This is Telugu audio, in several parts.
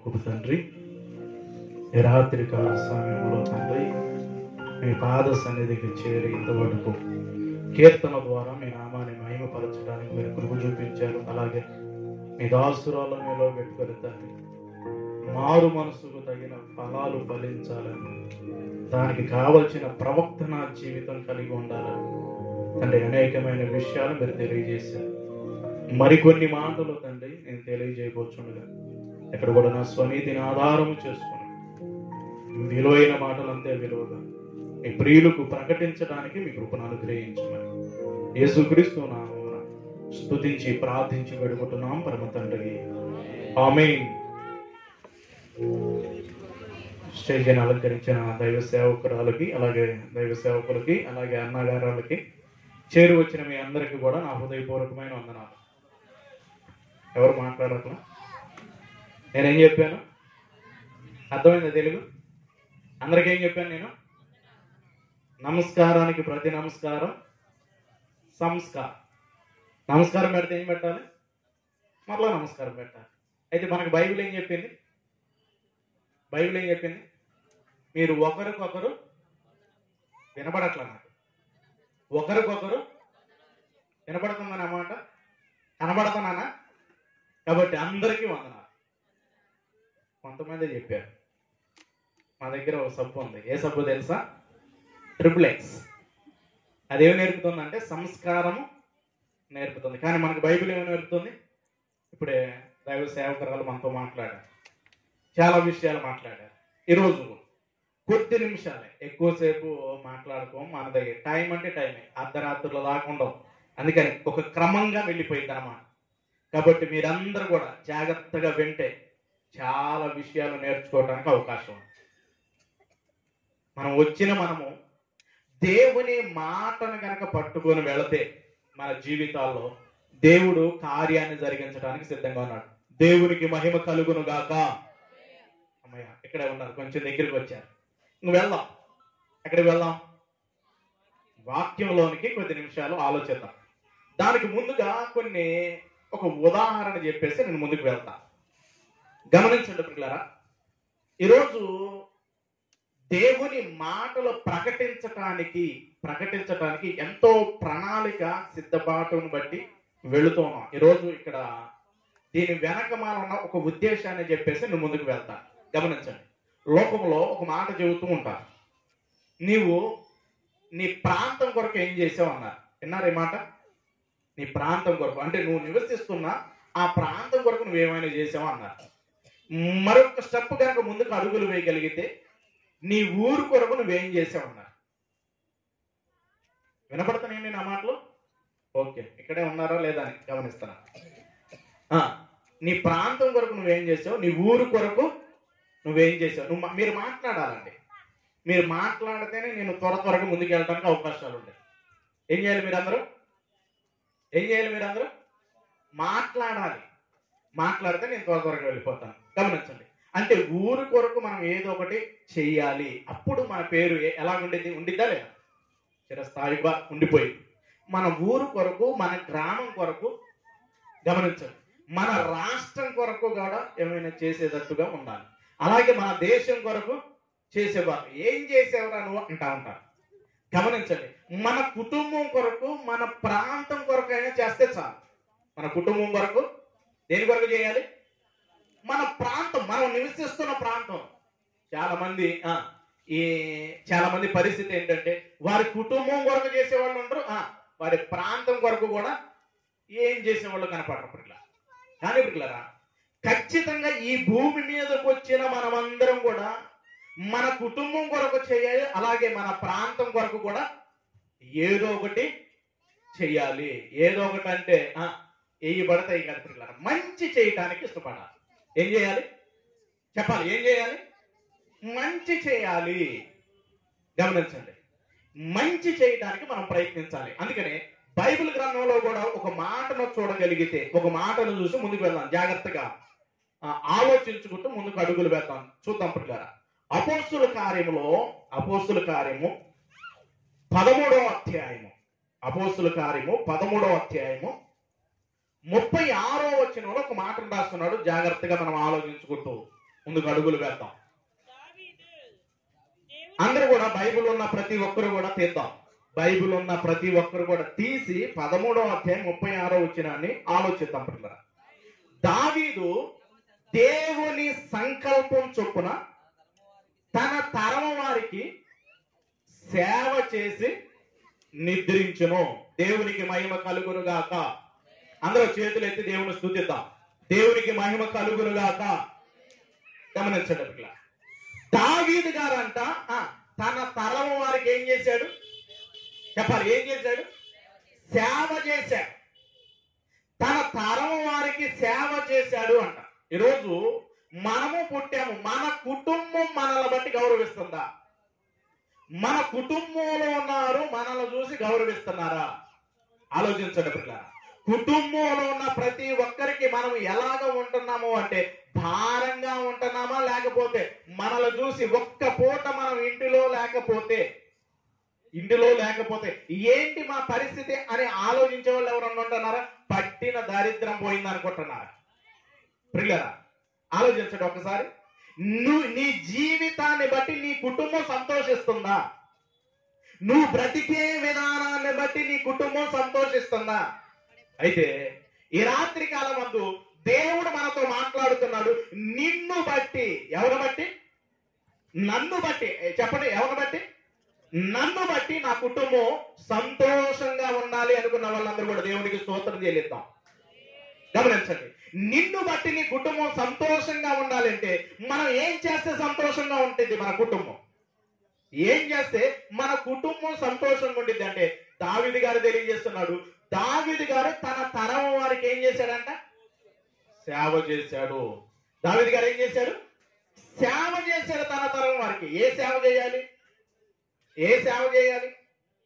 గొప్ప తండ్రి, ఈ రాత్రి కాల సమయంలో తండ్రి మీ పాద సన్నిధికి చేరి ఇంతవరకు కీర్తన ద్వారా మీ నామాన్ని మహిమపరచడానికి మీరు కృప చూపించారు. అలాగే మీ దాసురాలు మీలో పెట్టుకొని తండ్రి మారు మనసుకు తగిన ఫలాలు ఫలించాలని, దానికి కావలసిన ప్రవక్తన జీవితం కలిగి ఉండాలని తండ్రి అనేకమైన విషయాలు మీరు తెలియజేశారు. మరికొన్ని మాటలు తండ్రి నేను తెలియజేయబోచుండగా ఇక్కడ కూడా నా స్వనీతిని ఆధారము చేసుకుని విలువైన మాటలంతే విలువగా మీ ప్రియులకు ప్రకటించడానికి మీ కృపను అనుగ్రహించమని యేసుక్రీస్తు నామమున స్తుతించి ప్రార్థించి వేడుకుంటున్నాం పరమ తండ్రి, ఆమేన్. స్టేజ్ని అలంకరించిన దైవ సేవకురాలకి, అలాగే దైవ సేవకులకి, అలాగే అన్నగారాలకి, చేరి వచ్చిన మీ అందరికీ కూడా నా హృదయపూర్వకమైన వందనాలు. ఎవరు మాట్లాడట్లా? నేనేం చెప్పాను? అర్థమైందా తెలుగు? అందరికీ ఏం చెప్పాను నేను? నమస్కారానికి ప్రతి నమస్కారం సంస్కారం. నమస్కారం పెడితే ఏం పెట్టాలి? మరలా నమస్కారం పెట్టాలి. అయితే మనకు బైబిల్ ఏం చెప్పింది? బైబిల్ ఏం చెప్పింది? మీరు ఒకరికొకరు వినపడట్లా, నాకు ఒకరికొకరు వినపడుతుందని అన్నమాట, కనబడుతున్నానా? కాబట్టి అందరికీ వందనాలు. కొంతమంది చెప్పారు, మా దగ్గర ఒక సబ్బు ఉంది. ఏ సబ్బు తెలుసా? XXX. అదేమి నేర్పుతుందంటే సంస్కారము నేర్పుతుంది. కానీ మనకు బైబిల్ ఏమి నేర్పుతుంది? ఇప్పుడే దైవ సేవకురాలు మనతో మాట్లాడారు, చాలా విషయాలు మాట్లాడారు. ఈరోజు కొద్ది నిమిషాలే, ఎక్కువసేపు మాట్లాడుకోం. మన దగ్గర టైం అంటే టైమే, అర్ధరాత్రులు దాకా ఉండవు. అందుకని ఒక క్రమంగా వెళ్ళిపోయింది అన్నమాట. కాబట్టి మీరందరూ కూడా జాగ్రత్తగా వింటే చాలా విషయాలు నేర్చుకోవడానికి అవకాశం ఉంది. మనము దేవుని మాటను కనుక పట్టుకొని వెళితే మన జీవితాల్లో దేవుడు కార్యాన్ని జరిగించడానికి సిద్ధంగా ఉన్నాడు. దేవునికి మహిమ కలుగును గాక. అమ్మయ్య, ఇక్కడే ఉన్నారు, కొంచెం దగ్గరికి వచ్చారు. నువ్వు వెళ్దాం. ఎక్కడికి వెళ్దాం? వాక్యంలోనికి కొద్ది నిమిషాలు ఆలోచిద్దాం. దానికి ముందుగా ఒక ఉదాహరణ చెప్పేసి నేను ముందుకు వెళ్తా. గమనించండి పిల్లరా, ఈరోజు దేవుని మాటలు ప్రకటించటానికి ఎంతో ప్రణాళిక సిద్ధపాటును బట్టి వెళుతున్నాం. ఈరోజు ఇక్కడ దీని వెనకమాల ఉన్న ఒక ఉద్దేశాన్ని చెప్పేసి నేను ముందుకు వెళ్తాను. గమనించండి, లోకంలో ఒక మాట చెబుతూ ఉంటారు, నీవు నీ ప్రాంతం కొరకు ఏం చేసావు అన్నారు. విన్నారు ఈ మాట? నీ ప్రాంతం కొరకు అంటే నువ్వు నివసిస్తున్న ఆ ప్రాంతం కొరకు నువ్వేమైనా చేసావు అన్నారు. మరొక స్టెప్ కనుక ముందుకు అడుగులు వేయగలిగితే నీ ఊరు కొరకు నువ్వేం చేసావు అన్నారు. వినపడుతున్నాయండి నా మాటలు? ఓకే, ఇక్కడే ఉన్నారా లేదా అని గమనిస్తున్నా. నీ ప్రాంతం కొరకు నువ్వేం చేసావు, నీ ఊరు కొరకు నువ్వేం చేసావు. మీరు మాట్లాడాలండి. మీరు మాట్లాడితేనే నేను త్వరగా ముందుకు వెళ్ళడానికి అవకాశాలు ఉంటాయి. ఏం చేయాలి మీరందరూ? మాట్లాడాలి. మాట్లాడితే నేను త్వరగా వెళ్ళిపోతాను. గమనించండి, అంటే ఊరు కొరకు మనం ఏదో ఒకటి చెయ్యాలి. అప్పుడు మన పేరు ఎలా ఉండిద్దా లేదా? చిరస్థాయిగా ఉండిపోయింది. మన ఊరు కొరకు, మన గ్రామం కొరకు, గమనించండి, మన రాష్ట్రం కొరకు కూడా ఏమైనా చేసేటట్టుగా ఉండాలి. అలాగే మన దేశం కొరకు చేసేవారు. ఏం చేసేవరా నువ్వు అంటా ఉంటారు. గమనించండి, మన కుటుంబం కొరకు, మన ప్రాంతం కొరకు అయినా చేస్తే చాలు. మన కుటుంబం కొరకు దేని కొరకు చేయాలి? మన ప్రాంతం, మనం నివసిస్తున్న ప్రాంతం. చాలా మంది పరిస్థితి ఏంటంటే వారి కుటుంబం కొరకు చేసేవాళ్ళు ఉండరు, వారి ప్రాంతం కొరకు కూడా ఏం చేసేవాళ్ళు కనపడరు. కానీ పిల్లరా, ఖచ్చితంగా ఈ భూమి మీదకి వచ్చిన మనమందరం కూడా మన కుటుంబం కొరకు చేయాలి. అలాగే మన ప్రాంతం కొరకు కూడా ఏదో ఒకటి చెయ్యాలి. ఏదో ఒకటి అంటే పడతాయి కదా పిల్లరా, మంచి చేయటానికి ఇష్టపడాలి. ఏం చేయాలి చెప్పాలి? ఏం చేయాలి? మంచి చేయాలి. గమనించండి, మంచి చేయడానికి మనం ప్రయత్నించాలి. అందుకనే బైబిల్ గ్రంథంలో కూడా ఒక మాటను చూడగలిగితే, ఒక మాటను చూసి ముందుకు వెళ్దాం. జాగ్రత్తగా ఆలోచించుకుంటూ ముందుకు అడుగులు వేద్దాం. చూద్దాం పిల్లరా, అపోస్తుల కార్యము 13వ అధ్యాయము. అపోస్తుల కార్యము 13వ అధ్యాయము 36వ వచనంలో ఒక మాట రాస్తున్నాడు. జాగ్రత్తగా మనం ఆలోచించుకుంటూ ముందుకు అడుగులు వేద్దాం. అందరూ కూడా బైబిల్ ఉన్న ప్రతి ఒక్కరు కూడా తీద్దాం. బైబిల్ ఉన్న ప్రతి ఒక్కరు కూడా తీసి 13వ అధ్యాయం 36వ వచనాన్ని ఆలోచిద్దాం. పిల్లరా, దావీదు దేవుని సంకల్పం చొప్పున తన తరం వారికి సేవ చేసి నిద్రించును. దేవునికి మహిమ కలుగును గాక. అందరూ చేతులు ఎత్తి దేవుని స్తుతిద్దాం. దేవునికి మహిమ కలుగును గాక. గమనించండి పిల్ల, దావీదు గారంట తన తరం వారికి ఏం చేశాడు చెప్పాలి? ఏం చేశాడు? సేవ చేశాడు. తన తరం వారికి సేవ చేశాడు అంట. ఈరోజు మనము పుట్టాము, మన కుటుంబం మనల్ని బట్టి గౌరవిస్తుందా? మన కుటుంబంలో ఉన్నారు మనల్ని చూసి గౌరవిస్తున్నారా? ఆలోచించండి పిల్లరా. కుటుంబంలో ఉన్న ప్రతి ఒక్కరికి మనం ఎలాగ ఉంటున్నాము అంటే భారంగా ఉంటున్నామా, లేకపోతే మనల్ని చూసి ఒక్క పూట మనం ఇంటిలో లేకపోతే ఏంటి మా పరిస్థితి అని ఆలోచించే వాళ్ళు ఎవరన్నా ఉంటున్నారా? పట్టిన దారిద్రం పోయింది అనుకుంటున్నారా? పిల్లరా, ఆలోచించండి ఒకసారి. నీ జీవితాన్ని బట్టి నీ కుటుంబం సంతోషిస్తుందా? నువ్వు బ్రతికే విధానాన్ని బట్టి నీ కుటుంబం సంతోషిస్తుందా? అయితే ఈ రాత్రి కాలం మందు దేవుడు మనతో మాట్లాడుతున్నాడు. నిన్ను బట్టి, ఎవరు బట్టి? నన్ను బట్టి. చెప్పండి, ఎవరు బట్టి? నన్ను బట్టి నా కుటుంబం సంతోషంగా ఉండాలి అనుకున్న వాళ్ళందరూ కూడా దేవునికి స్తోత్రం చెల్లిద్దాం. గమనించండి, నిన్ను బట్టి నీ కుటుంబం సంతోషంగా ఉండాలంటే మనం ఏం చేస్తే సంతోషంగా ఉంటుంది మన కుటుంబం? ఏం చేస్తే మన కుటుంబం సంతోషంగా ఉంటుంది అంటే దావీదు గారు తెలియజేస్తున్నాడు. దావీదు గారు తన తరం వారికి ఏం చేశాడంట? సేవ చేశాడు. దావీదు గారు ఏం చేశాడు? సేవ చేశాడు తన తరం వారికి. ఏ సేవ చేయాలి?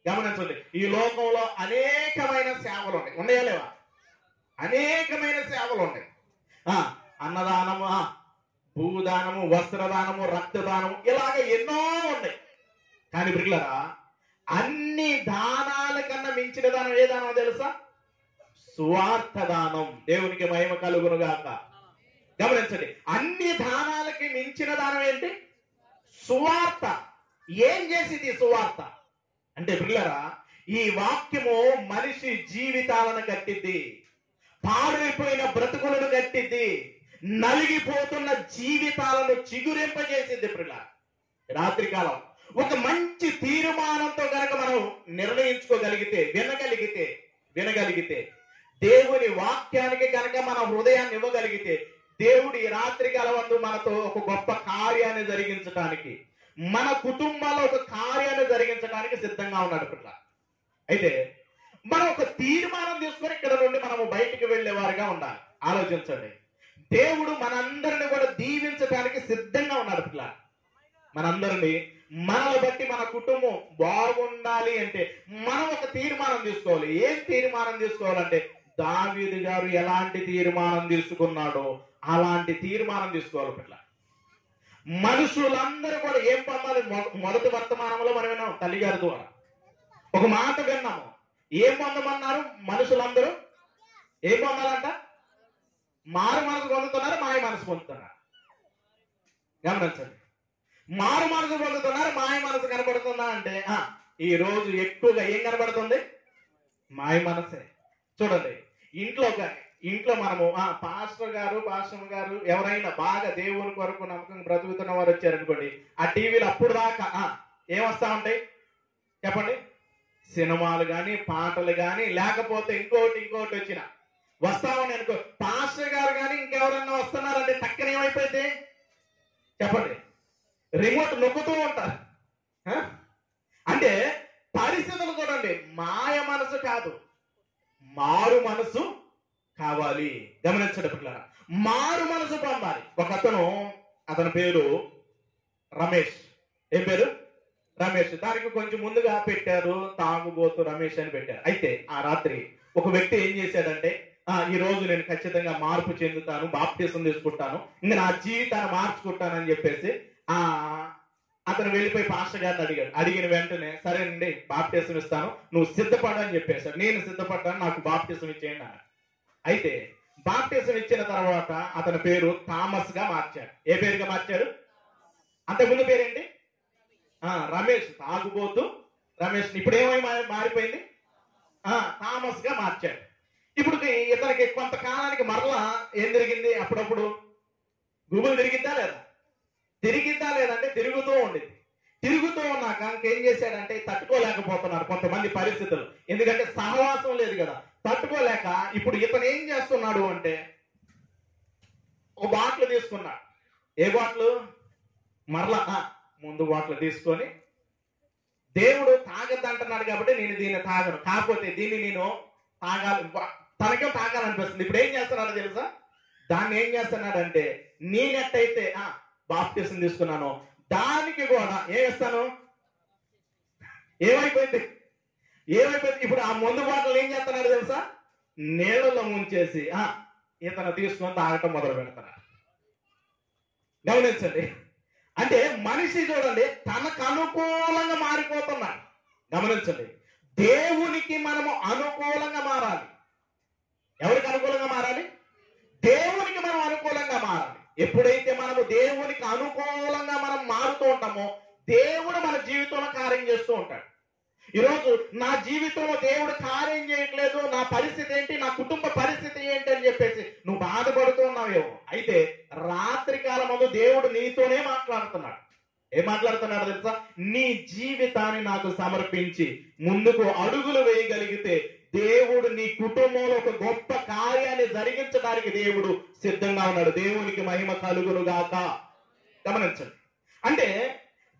గమనించండి, ఈ లోకంలో అనేకమైన సేవలు ఉన్నాయి. ఉన్నాయా లేవా? అనేకమైన సేవలు ఉన్నాయి. అన్నదానము, భూదానము, వస్త్రదానము, రక్తదానము, ఇలాగ ఎన్నో ఉన్నాయి. కానీ బిడ్డలారా, అన్ని దానాల కన్నా మించిన దానం ఏ దానం తెలుసా? సువార్త దానం. దేవునికి మహిమ కలుగును గాక. గమనించండి, అన్ని దానాలకి మించిన దానం ఏంటి? సువార్త. ఏం చేసింది సువార్త అంటే బిడ్డలారా, ఈ వాక్యము మనిషి జీవితాలను కట్టిద్ది, పాడైపోయిన బ్రతుకులను కట్టిద్ది, నలిగిపోతున్న జీవితాలను చిగురింపజేసింది. పిల్లల రాత్రికాలం ఒక మంచి తీర్మానంతో కనుక మనం నిర్ణయించుకోగలిగితే, వినగలిగితే దేవుని వాక్యానికి కనుక మన హృదయాన్ని ఇవ్వగలిగితే, దేవుడు ఈ రాత్రికాలం వందు మనతో ఒక గొప్ప కార్యాన్ని జరిగించడానికి, మన కుటుంబాల్లో ఒక కార్యాన్ని జరిగించడానికి సిద్ధంగా ఉన్నాడు పిల్ల. అయితే మనం ఒక తీర్మానం తీసుకొని ఇక్కడ నుండి మనము బయటికి వెళ్ళేవారుగా ఉండాలి. ఆలోచించండి, దేవుడు మనందరిని కూడా దీవించడానికి సిద్ధంగా ఉన్నాడు పిల్ల. మనందరినీ, మనల్ని బట్టి మన కుటుంబం బాగుండాలి అంటే మనం ఒక తీర్మానం తీసుకోవాలి. ఏం తీర్మానం తీసుకోవాలంటే దావీదు గారు ఎలాంటి తీర్మానం తీసుకున్నాడో అలాంటి తీర్మానం తీసుకోవాలి పిల్ల. మనుషులందరూ కూడా ఏం పొందాలి? మొదటి వర్తమానంలో మనం విన్నాం, తల్లిగారి ద్వారా ఒక మాట విన్నాము. ఏం పొందమన్నారు? మనుషులందరూ ఏం పొందాలంట? మారు మనసు పొందుతున్నారు, మాయ మనసు పొందుతున్నారు. గమనించండి, మారు మనసు పొందుతున్నారు, మాయ మనసు కనబడుతుందా అంటే ఈ రోజు ఎక్కువగా ఏం కనబడుతుంది? మాయ మనసే. చూడండి, ఇంట్లో మనము పాస్టర్ గారు ఎవరైనా బాగా దేవుని కొరకు నమ్మకం బ్రతుకుతున్న వారు వచ్చారనుకోండి, ఆ టీవీలో అప్పుడు దాకా ఏమొస్తా ఉంటాయి చెప్పండి? సినిమాలు కానీ, పాటలు కానీ, లేకపోతే ఇంకోటి వచ్చిన వస్తామని అనుకో. పాస్టర్ గారు కానీ ఇంకెవరన్నా వస్తున్నారంటే టక్కన ఏమైపోయింది చెప్పండి? రిమోట్ నొక్కుతూ ఉంటారు. అంటే పరిస్థితులు చూడండి, మాయ మనసు కాదు, మారు మనసు కావాలి. గమనించండి పిల్లరా, మారు మనసు పొందాలి. అతని పేరు రమేష్. ఏం పేరు? రమేష్. దానికి కొంచెం ముందుగా పెట్టారు తాగుబోతు రమేష్ అని పెట్టారు. అయితే ఆ రాత్రి ఒక వ్యక్తి ఏం చేశాడంటే, ఈ రోజు నేను ఖచ్చితంగా మార్పు చెందుతాను, బాప్టిజం తీసుకుంటాను, ఇంకా నా జీవితాన్ని మార్చుకుంటానని చెప్పేసి అతను వెళ్ళిపోయి పాస్టర్ గారిని అడిగాడు. అడిగిన వెంటనే సరేనండి బాప్టిజం ఇస్తాను, నువ్వు సిద్ధపడని చెప్పేశాడు. నేను సిద్ధపడ్డాను, నాకు బాప్టిజం ఇచ్చేయండి అన్నాడు. అయితే బాప్టిజం ఇచ్చిన తర్వాత అతని పేరు థామస్ గా మార్చాడు. ఏ పేరుగా మార్చాడు? అంతకుముందు పేరేంటి? రమేష్. తాగుబోతు రమేష్. ఇప్పుడు ఏమై మారిపోయింది? థామస్ గా మార్చాడు. ఇప్పుడు ఇతనికి కొంతకాలానికి మరలా ఏం జరిగింది? అప్పుడప్పుడు గుబులు తిరిగిద్దా లేదా? తిరిగిద్దా లేదంటే తిరుగుతూ ఉండింది. తిరుగుతూ ఉన్నాక ఇంకేం చేశాడంటే తట్టుకోలేకపోతున్నారు కొంతమంది పరిస్థితులు. ఎందుకంటే సహవాసం లేదు కదా, తట్టుకోలేక ఇప్పుడు ఇతను ఏం చేస్తున్నాడు అంటే ఓ బాటిల్ తీసుకున్నాడు. ఏ బాటిల్? మరలా ముందు బాటిల్ తీసుకొని, దేవుడు తాగద్దంటున్నాడు కాబట్టి నేను దీన్ని తాగను, కాకపోతే దీన్ని నేను తాగాలి, తనకేం తాగాలనిపిస్తుంది. ఇప్పుడు ఏం చేస్తున్నాడో తెలుసా? దాన్ని ఏం చేస్తున్నాడంటే నేనెట్టయితే బాప్టిజం తీసుకున్నాను దానికి కూడా ఏమిస్తాను? ఏమైపోయింది? ఇప్పుడు ఆ ముందు బాటలు ఏం చేస్తున్నాడు తెలుసా? నీళ్ళలో ముంచేసి ఇతను తీసుకొని తాగటం మొదలు పెడతాడు. గమనించండి. అంటే మనిషి చూడండి తనకు అనుకూలంగా మారిపోతున్నాడు. గమనించండి. దేవునికి మనము అనుకూలంగా మారాలి. ఎవరికి అనుకూలంగా మారాలి? దేవునికి మనం అనుకూలంగా మారాలి. ఎప్పుడైతే మనము దేవునికి అనుకూలంగా మనం మారుతూ ఉంటామో దేవుడు మన జీవితంలో కార్యం చేస్తూ ఉంటాడు. ఈరోజు నా జీవితంలో దేవుడు కార్యం చేయట్లేదు, నా పరిస్థితి ఏంటి, నా కుటుంబ పరిస్థితి ఏంటి అని చెప్పేసి నువ్వు బాధపడుతూ ఉన్నావేమో. అయితే రాత్రి కాలమందు దేవుడు నీతోనే మాట్లాడుతున్నాడు. ఏం మాట్లాడుతున్నాడు తెలుసా? నీ జీవితాన్ని నాకు సమర్పించి ముందుకు అడుగులు వేయగలిగితే దేవుడు నీ కుటుంబంలో ఒక గొప్ప కార్యాన్ని జరిగించడానికి దేవుడు సిద్ధంగా ఉన్నాడు. దేవునికి మహిమ కలుగును గాక. గమనించండి. అంటే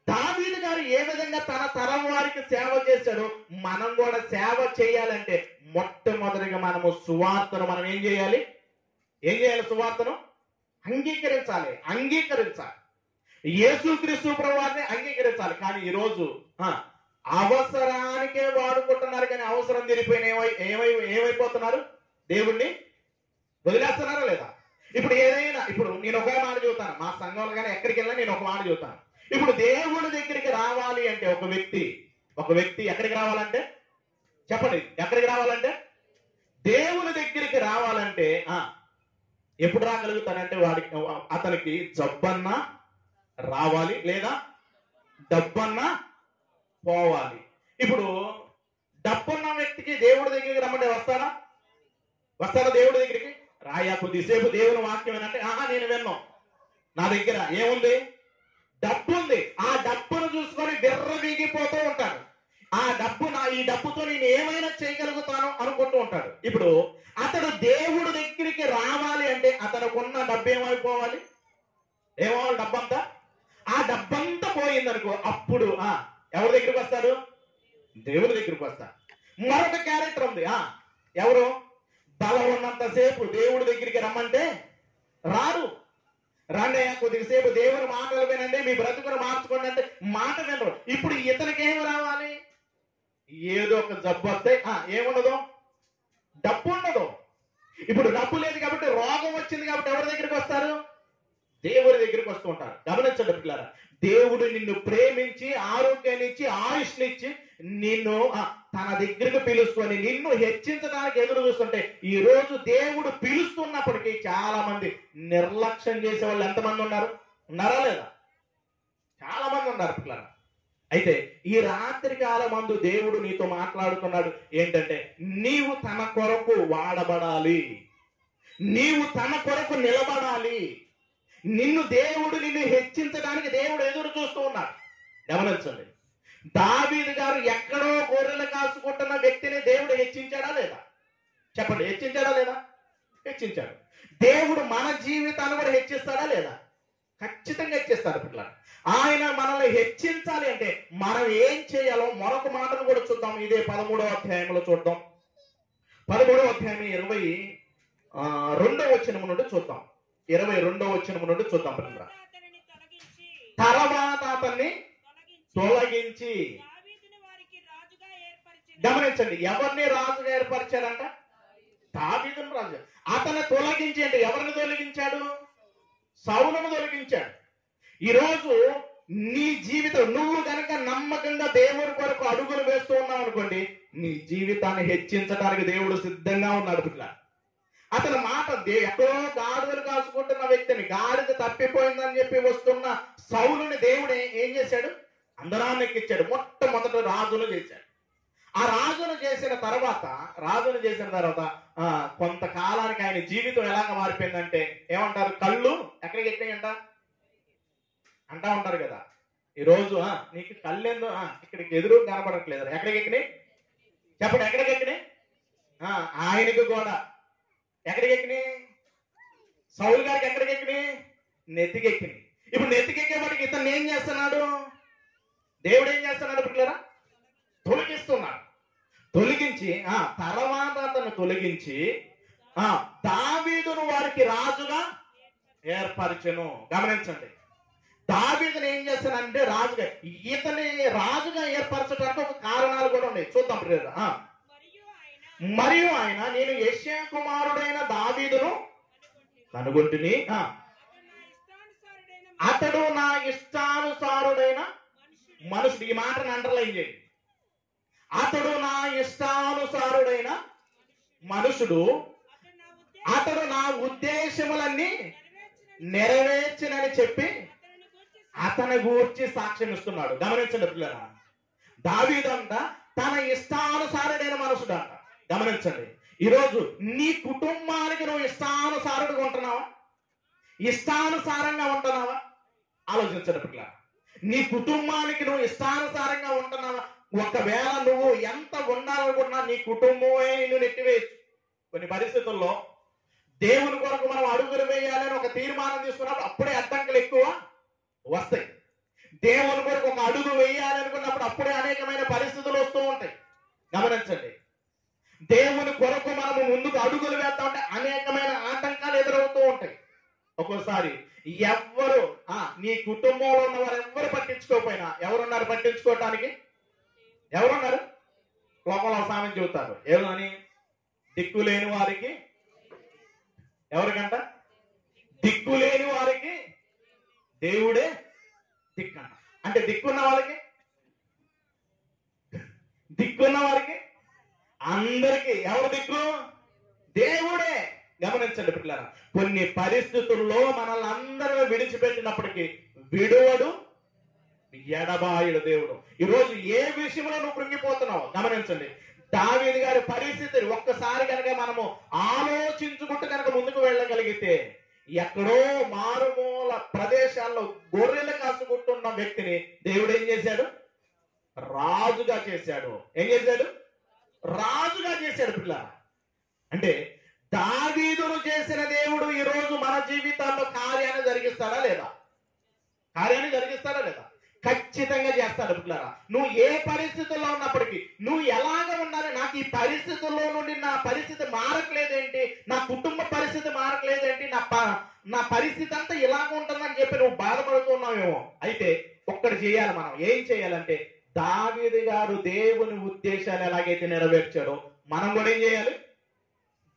దావీదు గారు ఏ విధంగా తన తరం వారికి సేవ చేశాడో మనం కూడా సేవ చేయాలంటే మొట్టమొదటిగా మనము సువార్తను మనం ఏం చేయాలి? సువార్తను అంగీకరించాలి. యేసుక్రీస్తు ప్రభువారిని అంగీకరించాలి. కానీ ఈరోజు అవసరానికే వాడుకుంటున్నారు, కానీ అవసరం తీరిపోయిన ఏమైపోతున్నారు? దేవుణ్ణి వదిలేస్తున్నారా లేదా? ఇప్పుడు నేను ఒక మాట చెబుతాను, మా సంఘంలో కానీ ఎక్కడికి వెళ్ళినా నేను ఒక మాట చెబుతాను. ఇప్పుడు దేవుడి దగ్గరికి రావాలి అంటే ఒక వ్యక్తి ఎక్కడికి రావాలంటే చెప్పండి, ఎక్కడికి రావాలంటే దేవుని దగ్గరికి రావాలంటే ఎప్పుడు రాగలుగుతానంటే అతనికి జబ్బన్నా రావాలి, లేదా డబ్బన్నా పోవాలి. ఇప్పుడు డబ్బున్న వ్యక్తికి దేవుడి దగ్గరికి రమ్మంటే వస్తాడా? దేవుడి దగ్గరికి రాయా కొద్దిసేపు దేవుని వాక్యం ఏంటంటే నేను విన్నాను, నా దగ్గర ఏముంది? డబ్బు ఉంది. ఆ డబ్బును చూసుకొని విర్రవీగిపోతూ ఉంటాడు. ఈ డబ్బుతో నేను ఏమైనా చేయగలుగుతాను అనుకుంటూ ఉంటాడు. ఇప్పుడు అతడు దేవుడి దగ్గరికి రావాలి అంటే అతనుకున్న డబ్బు ఏమైపోవాలి? డబ్బంతా? ఆ డబ్బంతా పోయిందనుకో, అప్పుడు ఎవరి దగ్గరికి వస్తాడు? దేవుడి దగ్గరికి వస్తాడు. మరొక క్యారెక్టర్ ఉంది. ఎవరు? బలం ఉన్నంతసేపు దేవుడి దగ్గరికి రమ్మంటే రారు. రండి కొద్దిసేపు దేవుని మాటలు వినండి, మీ బ్రతుకును మార్చుకోండి అంటే మాట వినరు. ఇప్పుడు ఇతనికి ఏమి రావాలి? ఏదో ఒక జబ్బు వస్తే ఏముండదు? డబ్బు ఉండదు. ఇప్పుడు డబ్బు లేదు కాబట్టి, రోగం వచ్చింది కాబట్టి ఎవరి దగ్గరికి వస్తారు? దేవుడి దగ్గరికి వస్తూ ఉంటారు. గమనించండి పిల్లారా, దేవుడు నిన్ను ప్రేమించి ఆరోగ్యాన్ని ఇచ్చి ఆయుష్నిచ్చి నిన్ను తన దగ్గరికి పిలుచుకొని నిన్ను హెచ్చించడానికి ఎదురు చూస్తుంటే ఈ రోజు దేవుడు పిలుస్తున్నప్పటికీ చాలా మంది నిర్లక్ష్యం చేసే వాళ్ళు ఎంతమంది ఉన్నారా లేదా? చాలా మంది ఉన్నారు పిల్లరా. అయితే ఈ రాత్రి కాలమందు దేవుడు నీతో మాట్లాడుతున్నాడు ఏంటంటే నీవు తన కొరకు వాడబడాలి, నీవు తన కొరకు నిలబడాలి. నిన్ను హెచ్చించడానికి దేవుడు ఎదురు చూస్తూ ఉన్నాడు. గమనించండి. దావీదు గారు ఎక్కడో గొర్రెలు కాసుకుంటున్న వ్యక్తిని దేవుడు హెచ్చించాడా లేదా? చెప్పండి, హెచ్చించాడా లేదా? హెచ్చించాడు. దేవుడు మన జీవితాన్ని కూడా హెచ్చిస్తాడా లేదా? ఖచ్చితంగా హెచ్చిస్తాడు పిల్లలు. ఆయన మనల్ని హెచ్చించాలి అంటే మనం ఏం చేయాలో మరొక మాటను కూడా చూద్దాం. ఇదే 13వ అధ్యాయంలో చూద్దాం. 13వ అధ్యాయం 22వ వచనం నుండి చూద్దాం. 22వ వచనం నుండి చూద్దాం. తర్వాత అతన్ని తొలగించి, గమనించండి, ఎవరిని రాజుగా ఏర్పరిచాడంట? దావీదును రాజు. అతన్ని తొలగించి అంటే ఎవరిని తొలగించాడు? సౌలును తొలగించాడు. ఈరోజు నీ జీవితం నువ్వు కనుక నమ్మకంగా దేవుడి కొరకు అడుగులు వేస్తూ ఉన్నావు అనుకోండి, నీ జీవితాన్ని హెచ్చించడానికి దేవుడు సిద్ధంగా ఉన్నాడు పిల్ల. అతని మాట ఎక్కడో గాడిదలు కాసుకుంటున్న వ్యక్తిని, గాడిద తప్పిపోయిందని చెప్పి వస్తున్న సౌలుని దేవుడు ఏం చేశాడు? అందరాన్ని ఎక్కించాడు. మొట్టమొదటి రాజును చేశాడు. ఆ రాజును చేసిన తర్వాత కొంతకాలానికి ఆయన జీవితం ఎలాగ మారిపోయిందంటే ఏమంటారు? కళ్ళు ఎక్కడికి ఎక్కినాయంట అంటా ఉంటారు కదా. ఈరోజు నీకు కళ్ళేందో ఇక్కడికి ఎదురు కనపడట్లేదు. ఎక్కడికి ఎక్కినాయి చెప్పండి? ఎక్కడికి ఎక్కినాయి? ఆయనకు కూడా ఎక్కడికి ఎక్కినాయి? సౌలు గారికి ఎక్కడికి ఎక్కినాయి? నెత్తికెక్కినాయి. ఇప్పుడు నెత్తికెక్కేవాడికి ఇతను ఏం చేస్తున్నాడు? దేవుడు ఏం చేస్తున్నాడు పిల్లరా? తొలగిస్తున్నాడు. తొలగించి తర్వాత అతను తొలగించి దావీదును వారికి రాజుగా ఏర్పరచెను. గమనించండి, దావీదును ఏం చేస్తానంటే రాజుగా, ఇతని రాజుగా ఏర్పరచడానికి ఒక కారణాలు కూడా ఉన్నాయి. చూద్దాం పిల్లరా. మరియు ఆయన నేను యెషయా కుమారుడైన దావీదును కనుగొంటిని, అతడు నా ఇష్టానుసారుడైన మనుషుడు. ఈ మాటను అండర్లైన్ చేయండి. అతడు నా ఇష్టానుసారుడైన మనుషుడు, అతడు నా ఉద్దేశములన్నీ నెరవేర్చినని చెప్పి అతని గూర్చి సాక్ష్యం ఇస్తున్నాడు. గమనించండి పిల్లరా, దావీదంట తన ఇష్టానుసారుడైన మనుషుడు అంట. గమనించండి, ఈరోజు నీ కుటుంబానికి నువ్వు ఇష్టానుసారుడుగా ఉంటున్నావా? ఇష్టానుసారంగా ఉంటున్నావా? ఆలోచించండి పిల్లరా, నీ కుటుంబానికి నువ్వు ఇష్టానుసారంగా ఉంటున్నావా? ఒకవేళ నువ్వు ఎంత ఉండాలనుకుంటున్నా నీ కుటుంబమే నిన్ను నెట్టివేయచ్చు. కొన్ని పరిస్థితుల్లో దేవుని కొరకు మనం అడుగులు వేయాలని ఒక తీర్మానం తీసుకున్నప్పుడు అప్పుడే అడ్డంకులు ఎక్కువ వస్తాయి. దేవుని కొరకు ఒక అడుగు వేయాలనుకున్నప్పుడు అప్పుడే అనేకమైన పరిస్థితులు వస్తూ ఉంటాయి. గమనించండి, దేవుని కొరకు మనము ముందుకు అడుగులు వేస్తా ఉంటే అనేకమైన ఆటంకాలు ఎదురవుతూ ఉంటాయి. ఒక్కోసారి ఎవ్వరు నీ కుటుంబంలో ఉన్న వారు ఎవ్వరు పట్టించుకోకపోయినా, ఎవరున్నారు పట్టించుకోవటానికి? ఎవరున్నారు? లోకంలో సామెత చెబుతారు ఏమని, దిక్కు లేని వారికి, ఎవరికంట? దిక్కు లేని వారికి దేవుడే దిక్కంట. అంటే దిక్కున్న వారికి అందరికి ఎవరు దిక్కు? దేవుడే. గమనించండి పిల్లరా, కొన్ని పరిస్థితుల్లో మనల్ని అందరూ విడిచిపెట్టినప్పటికీ విడువడు ఎడబాయుడు దేవుడు. ఈరోజు ఏ విషయంలో నువ్వు కృంగిపోతున్నావు? గమనించండి, దావీదు గారి పరిస్థితిని ఒక్కసారి కనుక మనము ఆలోచించుకుంటూ కనుక ముందుకు వెళ్ళగలిగితే, ఎక్కడో మారుమూల ప్రదేశాల్లో గొర్రెలు కాసుకుంటున్న వ్యక్తిని దేవుడు ఏం చేశాడు? రాజుగా చేశాడు. ఏం చేశాడు? రాజుగా చేశాడు పిల్ల. అంటే దావీదును చేసిన దేవుడు ఈరోజు మన జీవితాల్లో కార్యాన్ని జరిగిస్తాడా లేదా? ఖచ్చితంగా చేస్తాడు పిల్లరా. నువ్వు ఏ పరిస్థితుల్లో ఉన్నప్పటికీ నువ్వు ఎలాగ ఉండాలి? నాకు ఈ పరిస్థితుల్లో నుండి నా పరిస్థితి మారట్లేదేంటి, నా కుటుంబ పరిస్థితి మారట్లేదేంటి, నా పరిస్థితి అంతా ఇలాగ ఉంటుందని చెప్పి నువ్వు బాధపడుతున్నావేమో. అయితే ఒక్కటి చేయాలి. మనం ఏం చేయాలంటే, దావీదు గారు దేవుని ఉద్దేశాలు ఎలాగైతే నెరవేర్చాడో మనం కూడా ఏం చేయాలి?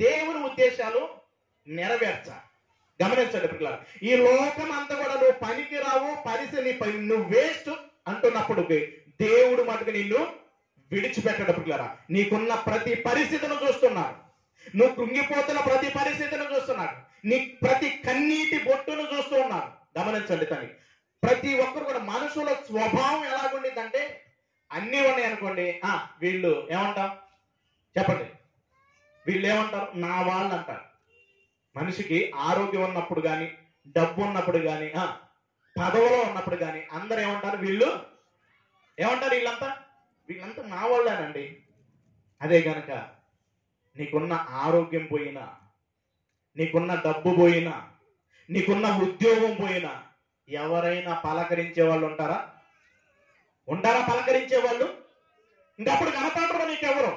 దేవుని ఉద్దేశాలు నెరవేర్చాలి. గమనించండి పిల్లలు, ఈ లోకం అంతా కూడా నువ్వు పనికి రావు, పరిస్థితి నువ్వు వేస్ట్ అంటున్నప్పుడు దేవుడు మటుకు నిన్ను విడిచిపెట్టడు పిల్లరా. నీకున్న ప్రతి పరిస్థితిని చూస్తున్నాడు, నువ్వు కృంగిపోతున్న ప్రతి పరిస్థితిని చూస్తున్నాడు, నీ ప్రతి కన్నీటి బొట్టును చూస్తూ ఉన్నాడు. గమనించండి తల్లి, ప్రతి ఒక్కరు కూడా మనుషుల స్వభావం ఎలాగుండిద్దంటే, అన్నీ ఉన్నాయి అనుకోండి, వీళ్ళు ఏమంటాం చెప్పండి, వీళ్ళు ఏమంటారు? నా వాళ్ళు అంటారు. మనిషికి ఆరోగ్యం ఉన్నప్పుడు కానీ, డబ్బు ఉన్నప్పుడు కానీ, పదవిలో ఉన్నప్పుడు కానీ అందరూ ఏమంటారు? వీళ్ళు ఏమంటారు? వీళ్ళంతా నా వాళ్ళేనండి. అదే కనుక నీకున్న ఆరోగ్యం పోయినా, నీకున్న డబ్బు పోయినా, నీకున్న ఉద్యోగం పోయినా ఎవరైనా పలకరించే వాళ్ళు ఉంటారా? పలకరించే వాళ్ళు? ఇంకప్పుడు కనపడరు నీకెవరు.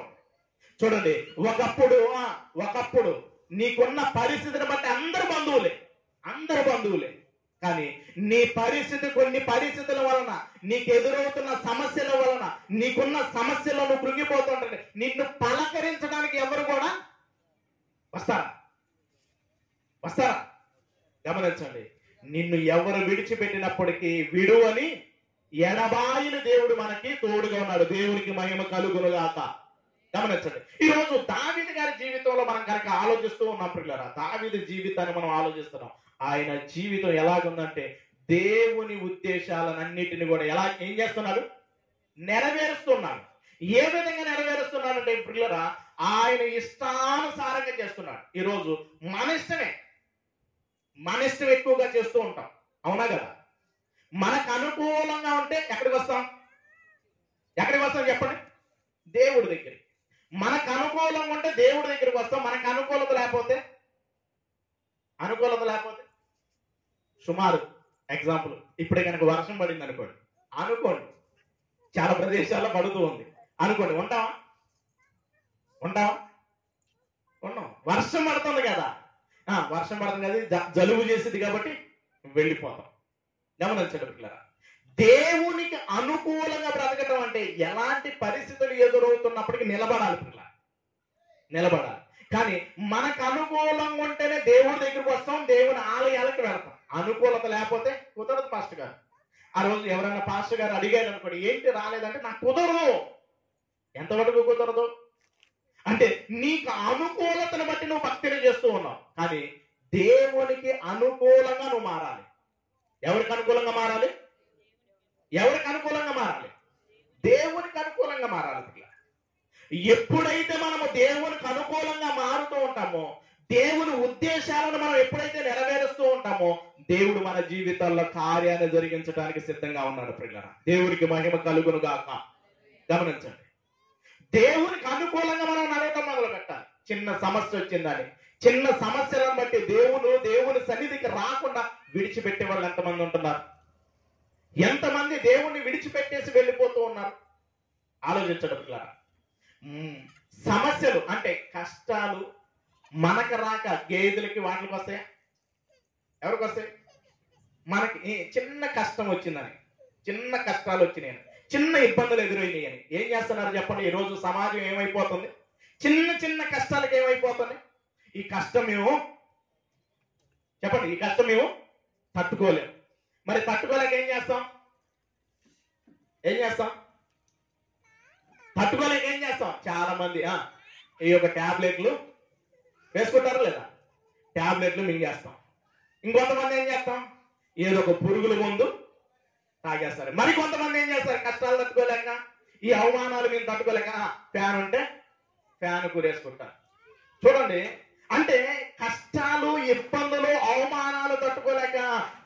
చూడండి, ఒకప్పుడు నీకున్న పరిస్థితిని బట్టి అందరు బంధువులే. కానీ నీ పరిస్థితి, కొన్ని పరిస్థితుల వలన, నీకు ఎదురవుతున్న సమస్యల వలన, నీకున్న సమస్యలను కృంగిపోతుంటే నిన్ను పలకరించడానికి ఎవరు కూడా వస్తారా? గమనించండి, నిన్ను ఎవరు విడిచిపెట్టినప్పటికీ విడువని ఎడబాయిని దేవుడు మనకి తోడుగా ఉన్నాడు. దేవునికి మహిమ కలుగునుగాక. గమనించండి. ఈ రోజు దావీదు గారి జీవితంలో మనం కనుక ఆలోచిస్తూ ఉన్నాం ప్రియులారా, దావీదు జీవితాన్ని మనం ఆలోచిస్తున్నాం. ఆయన జీవితం ఎలాగుందంటే దేవుని ఉద్దేశాలన్నిటిని కూడా ఏం చేస్తున్నాడు? నెరవేరుస్తున్నాడు. ఏ విధంగా నెరవేరుస్తున్నాడంటే ప్రియులారా, ఆయన ఇష్టానుసారంగా చేస్తున్నాడు. ఈరోజు మన ఇష్టం ఎక్కువగా చేస్తూ ఉంటాం, అవునా కదా? మనకు అనుకూలంగా ఉంటే ఎక్కడికి వస్తాం చెప్పండి? దేవుడి దగ్గరికి. మనకు అనుకూలంగా ఉంటే దేవుడి దగ్గరికి వస్తాం. మనకు అనుకూలత లేకపోతే సుమారు ఎగ్జాంపుల్, ఇప్పుడే కనుక వర్షం పడింది అనుకోండి, చాలా ప్రదేశాల్లో పడుతూ ఉంది అనుకోండి, ఉంటాం. వర్షం పడుతుంది కదా, జలుబు చేసింది కాబట్టి వెళ్ళిపోతాం. గమనించండి పిల్లరా, దేవునికి అనుకూలంగా బ్రతకటం అంటే ఎలాంటి పరిస్థితులు ఎదురవుతున్నప్పటికీ నిలబడాలి. కానీ మనకు అనుకూలంగా ఉంటేనే దేవుడి దగ్గరికి వస్తాం, దేవుని ఆలయాలకు వెళ్తాం. అనుకూలత లేకపోతే కుదరదు. పాస్టర్ గారు, ఆ రోజు ఎవరైనా పాస్టర్ గారు అడిగారు అనుకోండి, ఏంటి రాలేదంటే నాకు కుదరదు. ఎంతవరకు కుదరదు అంటే నీకు అనుకూలతను బట్టి నువ్వు భక్తిని చేస్తూ ఉన్నావు. కానీ దేవునికి అనుకూలంగా నువ్వు మారాలి. ఎవరికి అనుకూలంగా మారాలి? దేవునికి అనుకూలంగా మారాలి. ఎప్పుడైతే మనము దేవునికి అనుకూలంగా మారుతూ ఉంటామో, దేవుని ఉద్దేశాలను మనం ఎప్పుడైతే నెరవేరుస్తూ ఉంటామో, దేవుడు మన జీవితాల్లో కార్యాన్ని జరిగించడానికి సిద్ధంగా ఉన్నాడు ప్రియులారా. దేవునికి మహిమ కలుగును గాక. గమనించండి, దేవునికి అనుకూలంగా మనం నడవటం మొదలు పెట్టాలి. చిన్న సమస్య వచ్చిందని, చిన్న సమస్యలను బట్టి దేవుని సన్నిధికి రాకుండా విడిచిపెట్టే వాళ్ళు ఎంతమంది ఉంటున్నారు? ఎంతమంది దేవుణ్ణి విడిచిపెట్టేసి వెళ్ళిపోతూ ఉన్నారు? ఆలోచించడం పిల్లరా. సమస్యలు అంటే కష్టాలు మనకు రాక గేదెలకి వాటికి వస్తాయా? ఎవరికి వస్తాయి? మనకి చిన్న కష్టం వచ్చిందని, చిన్న కష్టాలు వచ్చినాయని, చిన్న ఇబ్బందులు ఎదురైనాయి అని ఏం చేస్తున్నారు చెప్పండి? ఈరోజు సమాజం ఏమైపోతుంది? చిన్న చిన్న కష్టాలకు ఏమైపోతుంది? ఈ కష్టమేమో తట్టుకోలేము. మరి తట్టుకోలేక ఏం చేస్తాం? చాలా మంది ఈ యొక్క ట్యాబ్లెట్లు వేసుకుంటారు లేదా? ట్యాబ్లెట్లు మింగేస్తాం. ఇంకొంతమంది ఏం చేస్తాం? ఏదో ఒక పురుగుల మందు తాగేస్తారు. మరి కొంతమంది ఏం చేస్తారు? కష్టాలు తట్టుకోలేక, ఈ అవమానాలు మేము తట్టుకోలేక ఫ్యాన్ ఉంటే ఫ్యాన్ కూరేసుకుంటారు. చూడండి, అంటే కష్టాలు, ఇబ్బందులు, అవమానాలు తట్టుకోలేక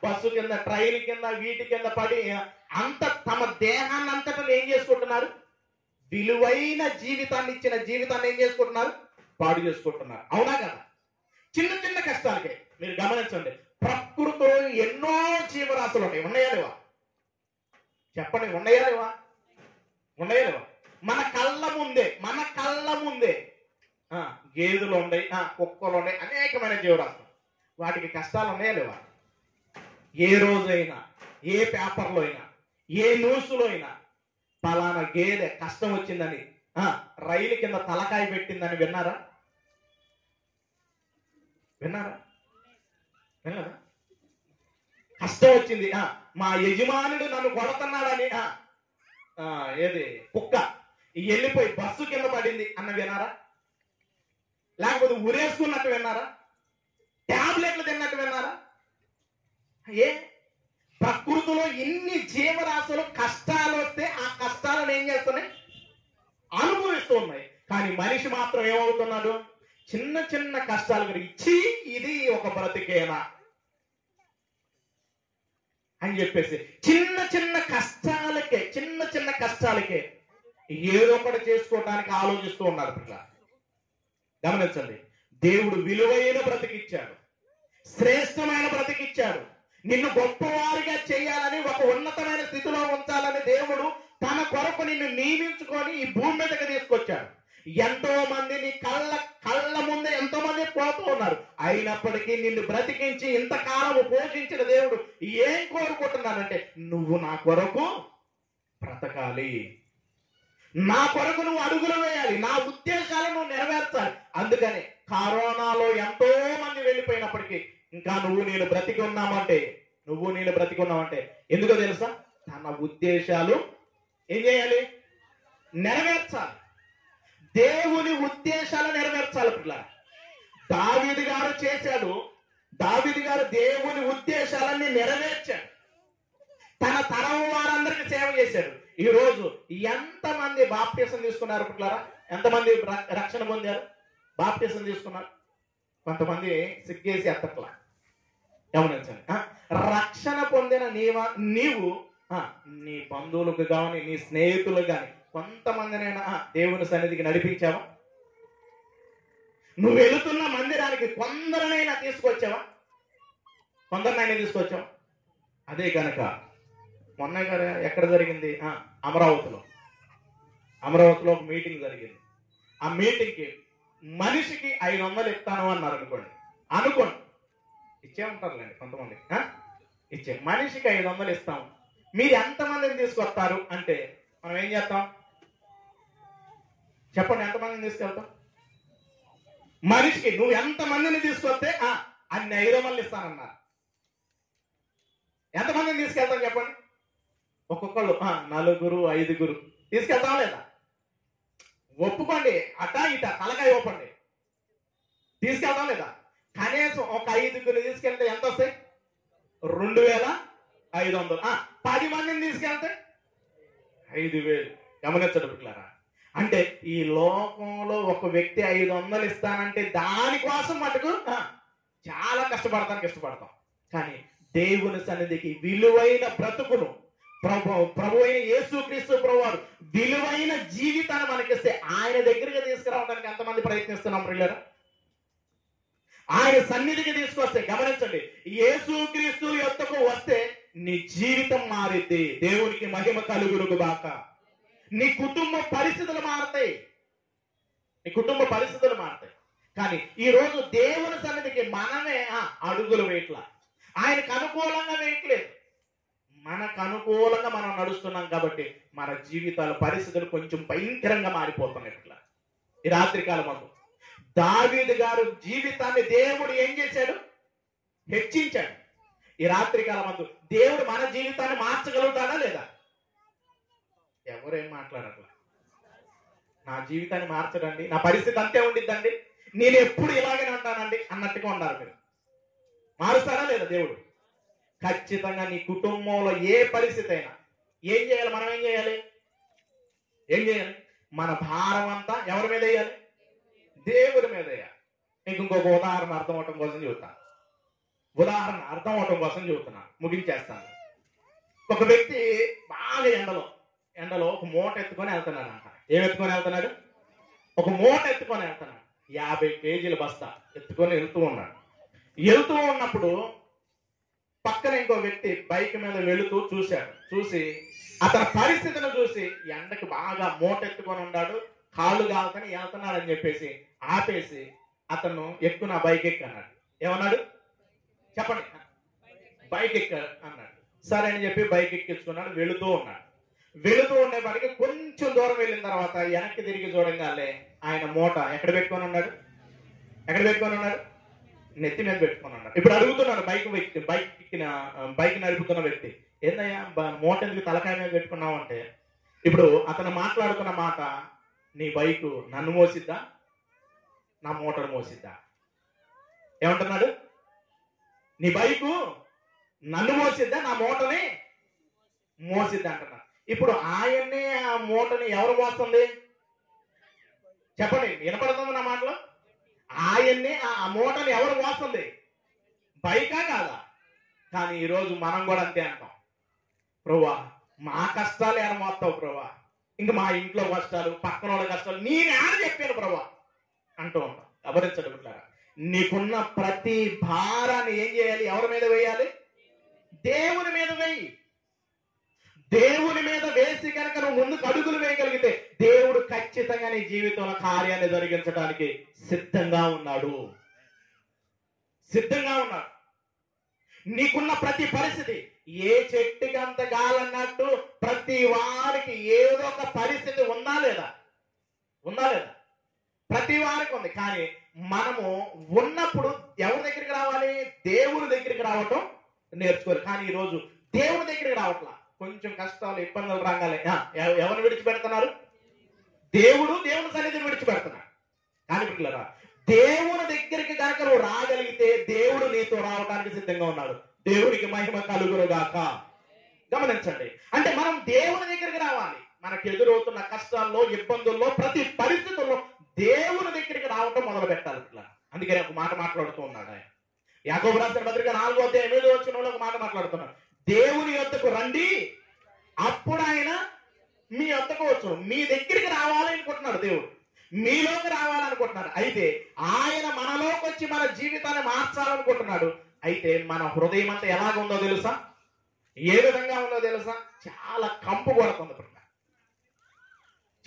బస్సు కింద, ట్రైన్ కింద, వీటి కింద పడి అంత తమ దేహాన్ని అంతటా ఏం చేసుకుంటున్నారు? విలువైన జీవితాన్ని ఏం చేసుకుంటున్నారు? పాడు చేసుకుంటున్నారు. అవునా కదా? చిన్న చిన్న కష్టాలకే మీరు గమనించండి, ప్రకృతిలో ఎన్నో జీవరాశులు ఉన్నాయి. ఉన్నాయా లేవా? చెప్పండి, ఉన్నాయా లేవా? మన కళ్ళ ముందే గేదెలు ఉన్నాయి, కుక్కలు ఉన్నాయి, అనేకమైన జీవరాశులు. వాటికి కష్టాలు ఉన్నాయా లేవా? ఏ రోజైనా, ఏ పేపర్లో అయినా, ఏ న్యూస్లో అయినా పలానా గేదె కష్టం వచ్చిందని, రైలు కింద తలకాయ పెట్టిందని విన్నారా? కష్టం వచ్చింది, మా యజమానుడు నన్ను కొడుతున్నాడని ఏది కుక్క వెళ్ళిపోయి బస్సు కింద పడింది అన్న విన్నారా? లేకపోతే ఉరేసుకున్నట్టు విన్నారా? ట్యాబ్లెట్లు తిన్నట్టు విన్నారా? ప్రకృతిలో ఇన్ని జీవరాశులు కష్టాలు వస్తే ఆ కష్టాలను ఏం చేస్తున్నాయి? అనుభవిస్తూ ఉన్నాయి. కానీ మనిషి మాత్రం ఏమవుతున్నాడు? చిన్న చిన్న కష్టాలు గురించి ఇది ఒక బ్రతికేనా అని చెప్పేసి చిన్న చిన్న కష్టాలకే ఏదో ఒకటి చేసుకోవడానికి ఆలోచిస్తూ ఉన్నారు పిల్ల. గమనించండి, దేవుడు విలువైన బ్రతికిచ్చాడు, శ్రేష్టమైన బ్రతికిచ్చాడు. నిన్ను గొప్పవారిగా చేయాలని, ఒక ఉన్నతమైన స్థితిలో ఉంచాలని దేవుడు తన కొరకు నిన్ను నియమించుకొని ఈ భూమి మీదకి తీసుకొచ్చాడు. ఎంతో మంది నీ కళ్ళ ముందే ఎంతో మంది పోతూ ఉన్నారు. అయినప్పటికీ నిన్ను బ్రతికించి ఇంతకాలము పోషించిన దేవుడు ఏం కోరుకుంటున్నానంటే, నువ్వు నా కొరకు బ్రతకాలి, నా కొరకు నువ్వు అడుగులు వేయాలి, నా ఉద్దేశాలను నువ్వు నెరవేర్చాలి. అందుకని కరోనాలో ఎంతో మంది వెళ్ళిపోయినప్పటికీ ఇంకా నువ్వు నేను బ్రతికి ఉన్నామంటే ఎందుకో తెలుసా? తన ఉద్దేశాలు ఏం చేయాలి? నెరవేర్చాలి. దేవుని ఉద్దేశాలు నెరవేర్చాలి పిల్లలు. దావీదు గారు చేశాడు. దావీదు గారు దేవుని ఉద్దేశాలన్నీ నెరవేర్చాడు. తన తరం వారందరికీ సేవ చేశాడు. ఈ రోజు ఎంతమంది బాప్టిజం తీసుకున్నారు పిల్లరా? ఎంతమంది రక్షణ పొందారు? బాప్టిజం తీసుకున్నారు. కొంతమంది సిగ్గేసి ఎత్తట్లా. గమనించండి. రక్షణ పొందిన నీవు నీ బంధువులకు కానీ నీ స్నేహితులకు కానీ కొంతమందినైనా దేవుని సన్నిధికి నడిపించావా? నువ్వు వెళుతున్న మందిరానికి కొందరినైనా తీసుకొచ్చావా? కొందరినైనా తీసుకొచ్చావా? అదే కనుక మొన్న ఎక్కడ జరిగింది? అమరావతిలో ఒక మీటింగ్ జరిగింది. ఆ మీటింగ్కి మనిషికి 500 ఇస్తాను అన్నారు. అనుకోండి ఇచ్చే ఉంటారులేండి కొంతమంది. ఇచ్చే మనిషికి 500 ఇస్తాం. మీరు ఎంతమందిని తీసుకొస్తారు అంటే మనం ఏం చేస్తాం చెప్పండి? ఎంతమందిని తీసుకెళ్తాం? మనిషికి నువ్వు ఎంతమందిని తీసుకొస్తే అన్ని 500 ఇస్తానన్నారు. ఎంతమందిని తీసుకెళ్తాం చెప్పండి? ఒక్కొక్కళ్ళు 4, 5 తీసుకెళ్తాం లేదా? ఒప్పుకోండి. అటా ఇట తలకాయ ఒప్పండి. తీసుకెళ్తాం లేదా? కనీసం ఒక 5 తీసుకెళ్తే ఎంత వస్తాయి? 2500. 10 మందిని తీసుకెళ్తే 5000. గమనించండి పిల్లరా. అంటే ఈ లోకంలో ఒక వ్యక్తి 500 ఇస్తానంటే దానికోసం మటుకు చాలా కష్టపడటానికి ఇష్టపడతాం. కానీ దేవుని సన్నిధికి విలువైన బ్రతుకును ప్రభు అయిన యేసుక్రీస్తు ప్రభువారు విలువైన జీవితాన్ని మనకిస్తే ఆయన దగ్గరికి తీసుకురావడానికి ఎంతమంది ప్రయత్నిస్తున్నాం పిల్లరా? ఆయన సన్నిధికి తీసుకొస్తే గమనించండి, యేసుక్రీస్తు యొద్దకు వస్తే నీ జీవితం మారిద్ది. దేవునికి మహిమ కలుగును గాక. నీ కుటుంబ పరిస్థితులు మారతాయి. కానీ ఈ రోజు దేవుని సన్నిధికి మనమే అడుగులు వేయట్లా. ఆయనకు అనుకూలంగా వేయట్లేదు. మనకు అనుకూలంగా మనం నడుస్తున్నాం కాబట్టి మన జీవితాల పరిస్థితులు కొంచెం భయంకరంగా మారిపోతున్నాయి. ఇట్లా ఈ రాత్రికాలం మందు దావీదు గారు జీవితాన్ని దేవుడు ఏం చేశాడు? హెచ్చించాడు. ఈ రాత్రికాలం మందు దేవుడు మన జీవితాన్ని మార్చగలుగుతాడా లేదా? ఎవరేం మాట్లాడట్లా. నా జీవితాన్ని మార్చడండి, నా పరిస్థితి అంతే ఉండిద్దండి, నేను ఎప్పుడు ఇలాగే ఉంటానండి అన్నట్టుగా ఉన్నారు మీరు. మారుస్తారా లేదా దేవుడు? ఖచ్చితంగా నీ కుటుంబంలో ఏ పరిస్థితి అయినా ఏం చేయాలి? మనం ఏం చేయాలి? మన భారం అంతా ఎవరి మీద వేయాలి? దేవుడి మీద వేయాలి. మీకు ఇంకొక ఉదాహరణ అర్థం అవటం కోసం చెబుతున్నాను. ముగించేస్తాను. ఒక వ్యక్తి బాగా ఎండలో ఒక మూట ఎత్తుకొని వెళ్తున్నాడు అంట. ఏం ఎత్తుకొని వెళ్తున్నాడు? ఒక మూట ఎత్తుకొని వెళ్తున్నాడు. 50 కేజీల బస్తా ఎత్తుకొని వెళ్తూ ఉన్నప్పుడు పక్కన ఇంకో వ్యక్తి బైక్ మీద వెళుతూ చూసి అతని పరిస్థితిని చూసి ఎండకి బాగా మూట ఎత్తుకొని ఉన్నాడు, కాళ్ళు కాలుతని వెళ్తున్నాడు అని చెప్పేసి ఆపేసి అతను ఎక్కువ నా బైక్ ఎక్కి అన్నాడు. ఏమన్నాడు చెప్పండి? బైక్ ఎక్క అన్నాడు. సరే అని చెప్పి బైక్ ఎక్కించుకున్నాడు. వెళుతూ ఉండేవాడికి కొంచెం దూరం వెళ్ళిన తర్వాత వెనక్కి తిరిగి చూడంగానే ఆయన మూట ఎక్కడ పెట్టుకొని ఉన్నాడు? నెత్తి మీద పెట్టుకొని ఉన్నాడు. ఇప్పుడు అడుగుతున్నాడు బైక్ నడుపుతున్న వ్యక్తి, ఏందయ్యా మూట ఎందుకు తలకాయ మీద పెట్టుకున్నావు అంటే, ఇప్పుడు అతను మాట్లాడుతున్న మాట, నీ బైకు నన్ను మోసిద్దా, నా మూటను మోసిద్దా? ఏమంటున్నాడు? నీ బైకు నన్ను మోసిద్దా, నా మూటని మోసిద్దా అంటున్నాడు. ఇప్పుడు ఆయన్ని ఆ మూటని ఎవరు మోస్తుంది చెప్పండి? వినపడుతుంది నా మాటలో? ఆయన్ని ఆ మూటని ఎవరు మోస్తుంది? బైకా కాదా? కానీ ఈరోజు మనం కూడా అంతే అంటాం, ప్రభువా మా కష్టాలు ఏడ మోస్తావు ప్రభువా, ఇంక మా ఇంట్లో కష్టాలు, పక్కన వాళ్ళ కష్టాలు నేను ఏడ చెప్పాను ప్రభువా అంటూ ఉంటాం. గమనించండి బిడ్డలారా, నీకున్న ప్రతి భారాన్ని ఏం చేయాలి? ఎవరి మీద వేయాలి? దేవుని మీద వేయి. దేవుని మీద వేసి కనుక నువ్వు ముందుకు అడుగులు వేయగలిగితే దేవుడు ఖచ్చితంగా నీ జీవితంలో కార్యాన్ని జరిగించడానికి సిద్ధంగా ఉన్నాడు. నీకున్న ప్రతి పరిస్థితి, ఏ చెట్టుకి అంత గాలన్నట్టు ప్రతి వారికి ఏదో ఒక పరిస్థితి ఉందా లేదా? ప్రతి వారికి ఉంది. కానీ మనము ఉన్నప్పుడు ఎవరి దగ్గరికి రావాలి? దేవుని దగ్గరికి రావటం నేర్చుకోవాలి. కానీ ఈరోజు దేవుని దగ్గరికి రావట్లా. కొంచెం కష్టాలు, ఇబ్బందులు రాగానే ఎవరిని విడిచిపెడుతున్నారు? దేవుని సన్నిధిని విడిచిపెడుతున్నాడు. కానీ పిల్లరా, దేవుని దగ్గరికి కనుక నువ్వు రాగలిగితే దేవుడు నీతో రావడానికి సిద్ధంగా ఉన్నాడు. దేవునికి మహిమ కలుగునుగాక. గమనించండి, అంటే మనం దేవుని దగ్గరికి రావాలి. మనకు ఎదురవుతున్న కష్టాల్లో, ఇబ్బందుల్లో, ప్రతి పరిస్థితుల్లో దేవుని దగ్గరికి రావటం మొదలు పెట్టాలి పిల్లలు. అందుకని ఒక మాట మాట్లాడుతూ ఉన్నాడు ఆయన. యాకోబు రాసిన పత్రిక 4:8 ఒక మాట మాట్లాడుతున్నాడు. దేవుని యొద్దకు రండి, అప్పుడు ఆయన మీ యొద్దకు వచ్చు. మీ దగ్గరికి రావాలనుకుంటున్నాడు దేవుడు, మీలోకి రావాలనుకుంటున్నాడు. అయితే ఆయన మనలోకి వచ్చి మన జీవితాన్ని మార్చాలనుకుంటున్నాడు. అయితే మన హృదయం అంతా ఎలాగుందో తెలుసా? ఏ విధంగా ఉందో తెలుసా? చాలా కంపు కొడుతుంది.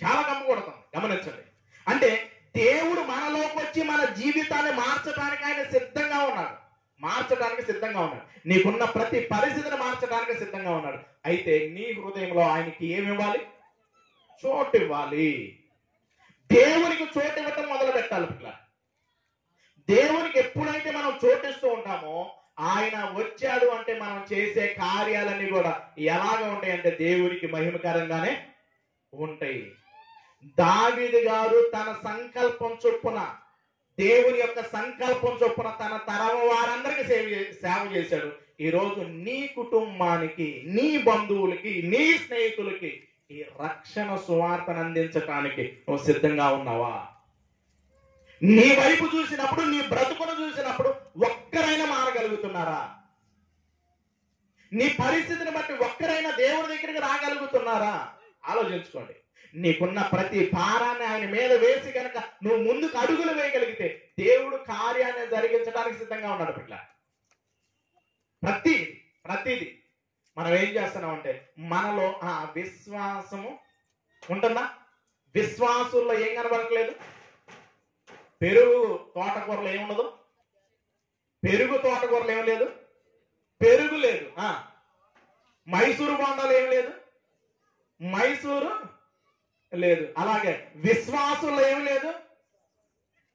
చాలా కంపు కొడుతుంది. గమనించండి, అంటే దేవుడు మనలోకి వచ్చి మన జీవితాన్ని మార్చడానికి ఆయన సిద్ధంగా ఉన్నాడు. మార్చడానికి సిద్ధంగా ఉన్నాడు. నీకున్న ప్రతి పరిస్థితిని మార్చడానికి సిద్ధంగా ఉన్నాడు. అయితే నీ హృదయంలో ఆయనకి ఏమి ఇవ్వాలి? చోటు ఇవ్వాలి. దేవునికి చోటు ఇవ్వటం మొదలు పెట్టాలి పిల్ల. దేవునికి ఎప్పుడైతే మనం చోటిస్తూ ఉంటామో ఆయన వచ్చాడు అంటే మనం చేసే కార్యాలన్నీ కూడా ఎలాగ ఉంటాయి అంటే దేవునికి మహిమకరంగానే ఉంటాయి. దావీదు గారు తన సంకల్పం చొప్పున, దేవుని యొక్క సంకల్పం చొప్పున తన తరం వారందరికీ సేవ చేశాడు. ఈరోజు నీ కుటుంబానికి, నీ బంధువులకి, నీ స్నేహితులకి ఈ రక్షణ సువార్తను అందించడానికి నువ్వు సిద్ధంగా ఉన్నావా? నీ వైపు చూసినప్పుడు, నీ బ్రతుకును చూసినప్పుడు ఒక్కరైనా మారగలుగుతున్నారా? నీ పరిస్థితిని బట్టి ఒక్కరైనా దేవుని దగ్గరికి రాగలుగుతున్నారా? ఆలోచించుకోండి. నీకున్న ప్రతి భారాన్ని ఆయన మీద వేసి కనుక నువ్వు ముందుకు అడుగులు వేయగలిగితే దేవుడు కార్యాన్ని జరిగించడానికి సిద్ధంగా ఉన్నాడు బిడ్డ. ప్రతిది మనం ఏం చేస్తున్నామంటే మనలో ఆ విశ్వాసము ఉంటుందా? విశ్వాసుల్లో ఏం కనబడట్లేదు? పెరుగు తోటకూరలో ఏముండదు? పెరుగు తోటకూరలో ఏం లేదు? పెరుగు లేదు. మైసూరు బొండాలు ఏం లేదు? మైసూరు లేదు. అలాగే విశ్వాసుల్లో ఏం లేదు?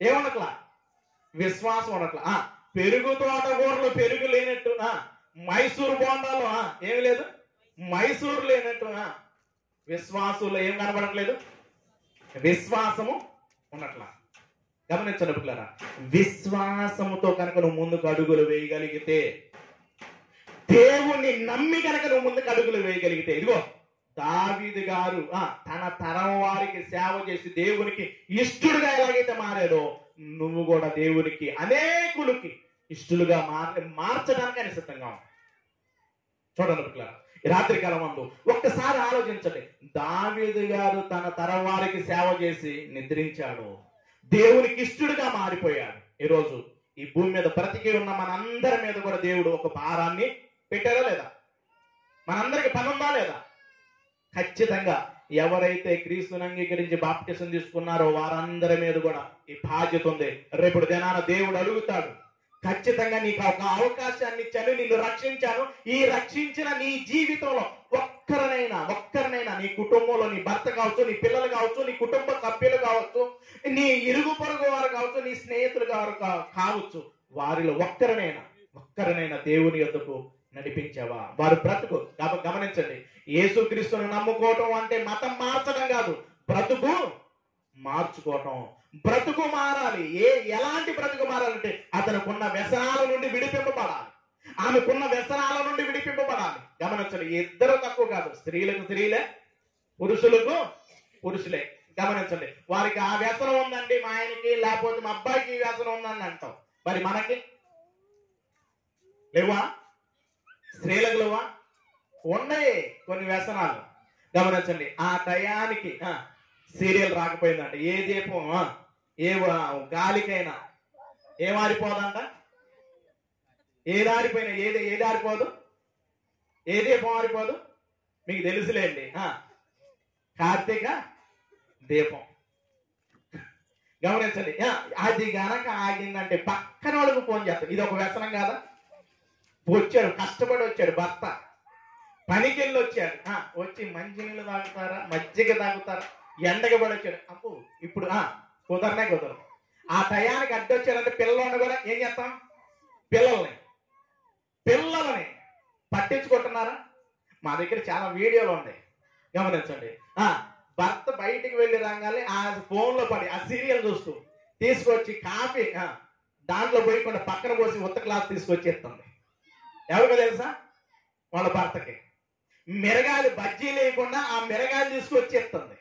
ఏముండట్లా? విశ్వాసం ఉండట్లా. పెరుగు తోటకూరలో పెరుగు లేనట్టు, మైసూరు బోండాలు ఏమి లేదు? మైసూరు లేనట్టు విశ్వాసుల్లో ఏం కనబడట్లేదు? విశ్వాసము ఉన్నట్లా. గమనించండి పిల్లరా, విశ్వాసముతో కనుక నువ్వు ముందుకు అడుగులు వేయగలిగితే, దేవుణ్ణి నమ్మి కనుక నువ్వు ముందుకు అడుగులు వేయగలిగితే, ఇదిగో దావీదు గారు తన తరం వారికి సేవ చేసి దేవునికి ఇష్టడుగా ఎలాగైతే మారాడో, నువ్వు కూడా దేవునికి అనేకులకి ఇష్టలుగా మార్చడానికి ఆయన సిద్ధంగా ఉంది. చూడండి పిల్లరా, రాత్రికాలం అందు ఒక్కసారి ఆలోచించండి. దావీదు గారు తన తరం వారికి సేవ చేసి నిద్రించాడు, దేవునికి ఇష్టడుగా మారిపోయాడు. ఈరోజు ఈ భూమి మీద బ్రతికి ఉన్న మనందరి మీద కూడా దేవుడు ఒక భారాన్ని పెట్టారా లేదా? మనందరికి పని ఉందా లేదా? ఖచ్చితంగా ఎవరైతే క్రీస్తుని అంగీకరించి బాప్టిజం తీసుకున్నారో వారందరి మీద కూడా ఈ బాధ్యత ఉంది. రేపు దినాన దేవుడు అడుగుతాడు, ఖచ్చితంగా నీకు ఒక అవకాశాన్ని ఇచ్చాను, నిన్ను రక్షించాను. ఈ రక్షించిన నీ జీవితంలో ఒక్కరినైనా నీ కుటుంబంలో, నీ భర్త కావచ్చు, నీ పిల్లలు కావచ్చు, నీ కుటుంబ సభ్యులు కావచ్చు, నీ ఇరుగు పొరుగు వారు కావచ్చు, నీ స్నేహితులు కావచ్చు, వారిలో ఒక్కరినైనా దేవుని యొద్దకు నడిపించావా? వారు బ్రతుకు. గమనించండి, యేసుక్రీస్తును నమ్ముకోవటం అంటే మతం మార్చడం కాదు, బ్రతుకు మార్చుకోవటం. బ్రతుకు మారాలి. ఎలాంటి బ్రతుకు మారాలంటే అతనుకున్న వ్యసనాల నుండి విడిపింపబడాలి, ఆమెకున్న వ్యసనాల నుండి విడిపింపబడాలి. గమనించండి, ఇద్దరు తక్కువ కాదు, స్త్రీలకు స్త్రీలే, పురుషులకు పురుషులే. గమనించండి, వారికి ఆ వ్యసనం ఉందండి మా ఆయనకి, లేకపోతే మా అబ్బాయికి ఈ వ్యసనం ఉందని అంటాం. మరి మనకి లేవా? స్త్రీలకు లేవా? ఉన్నాయి కొన్ని వ్యసనాలు. గమనించండి, ఆ టయానికి సీరియల్ రాకపోయిందంట, ఏ దీపం ఏ గాలికైనా ఏం ఆరిపోదంట, ఏది ఆరిపోదు, ఏ దీపం ఆరిపోదు. మీకు తెలుసులేండి, కార్తీక దీపం. గమనించండి, అది గనక ఆగిందంటే పక్కన వాళ్ళకు ఫోన్ చేస్తాడు. ఇది ఒక వ్యసనం కాదా? వచ్చాడు, కష్టపడి వచ్చాడు భర్త, పనికి వెళ్ళి వచ్చాడు, వచ్చి మంచినీళ్ళు తాగుతారా, మజ్జిగ తాగుతారా, ఎండకి పడి వచ్చాడు. అప్పు ఇప్పుడు కుదరదు. ఆ టయానికి అడ్డొచ్చాడంటే పిల్లలు కూడా ఏం చేస్తాం? పిల్లల్ని పట్టించుకుంటున్నారా? మా దగ్గర చాలా వీడియోలు ఉన్నాయి. గమనించండి, భర్త బయటికి వెళ్ళి రాగానే ఆ ఫోన్ లో పడి ఆ సీరియల్ చూస్తూ తీసుకొచ్చి కాఫీ దాంట్లో పోయకుండా పక్కన పోసి ఉత్త క్లాస్ తీసుకొచ్చి ఇస్తుంది. ఎవరికో తెలుసా? వాళ్ళ భర్తకి. మిరగాయలు బజ్జీ లేకుండా ఆ మిరగాయలు తీసుకొచ్చి ఇస్తుంది.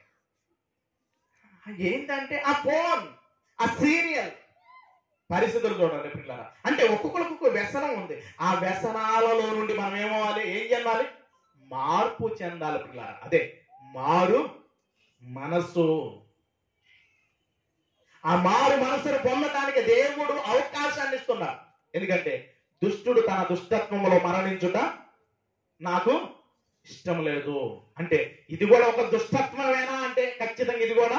ఏంటంటే ఆ ఫోన్, ఆ సీరియల్. పరిస్థితులు చూడండి పిల్లల. అంటే ఒక్కొక్కరికి వ్యసనం ఉంది. ఆ వ్యసనాలలో నుండి మనం ఏమవ్వాలి? ఏం చెందాలి? మార్పు చెందాలి పిల్లల. అదే మారు మనసు. ఆ మారు మనసును పొందడానికి దేవుడు అవకాశాన్ని ఇస్తున్నాడు. ఎందుకంటే దుష్టుడు తన దుష్టత్వంలో మరణించుట నాకు ఇష్టం లేదు అంటే ఇది కూడా ఒక దుష్టత్వమేనా అంటే ఖచ్చితంగా ఇది కూడా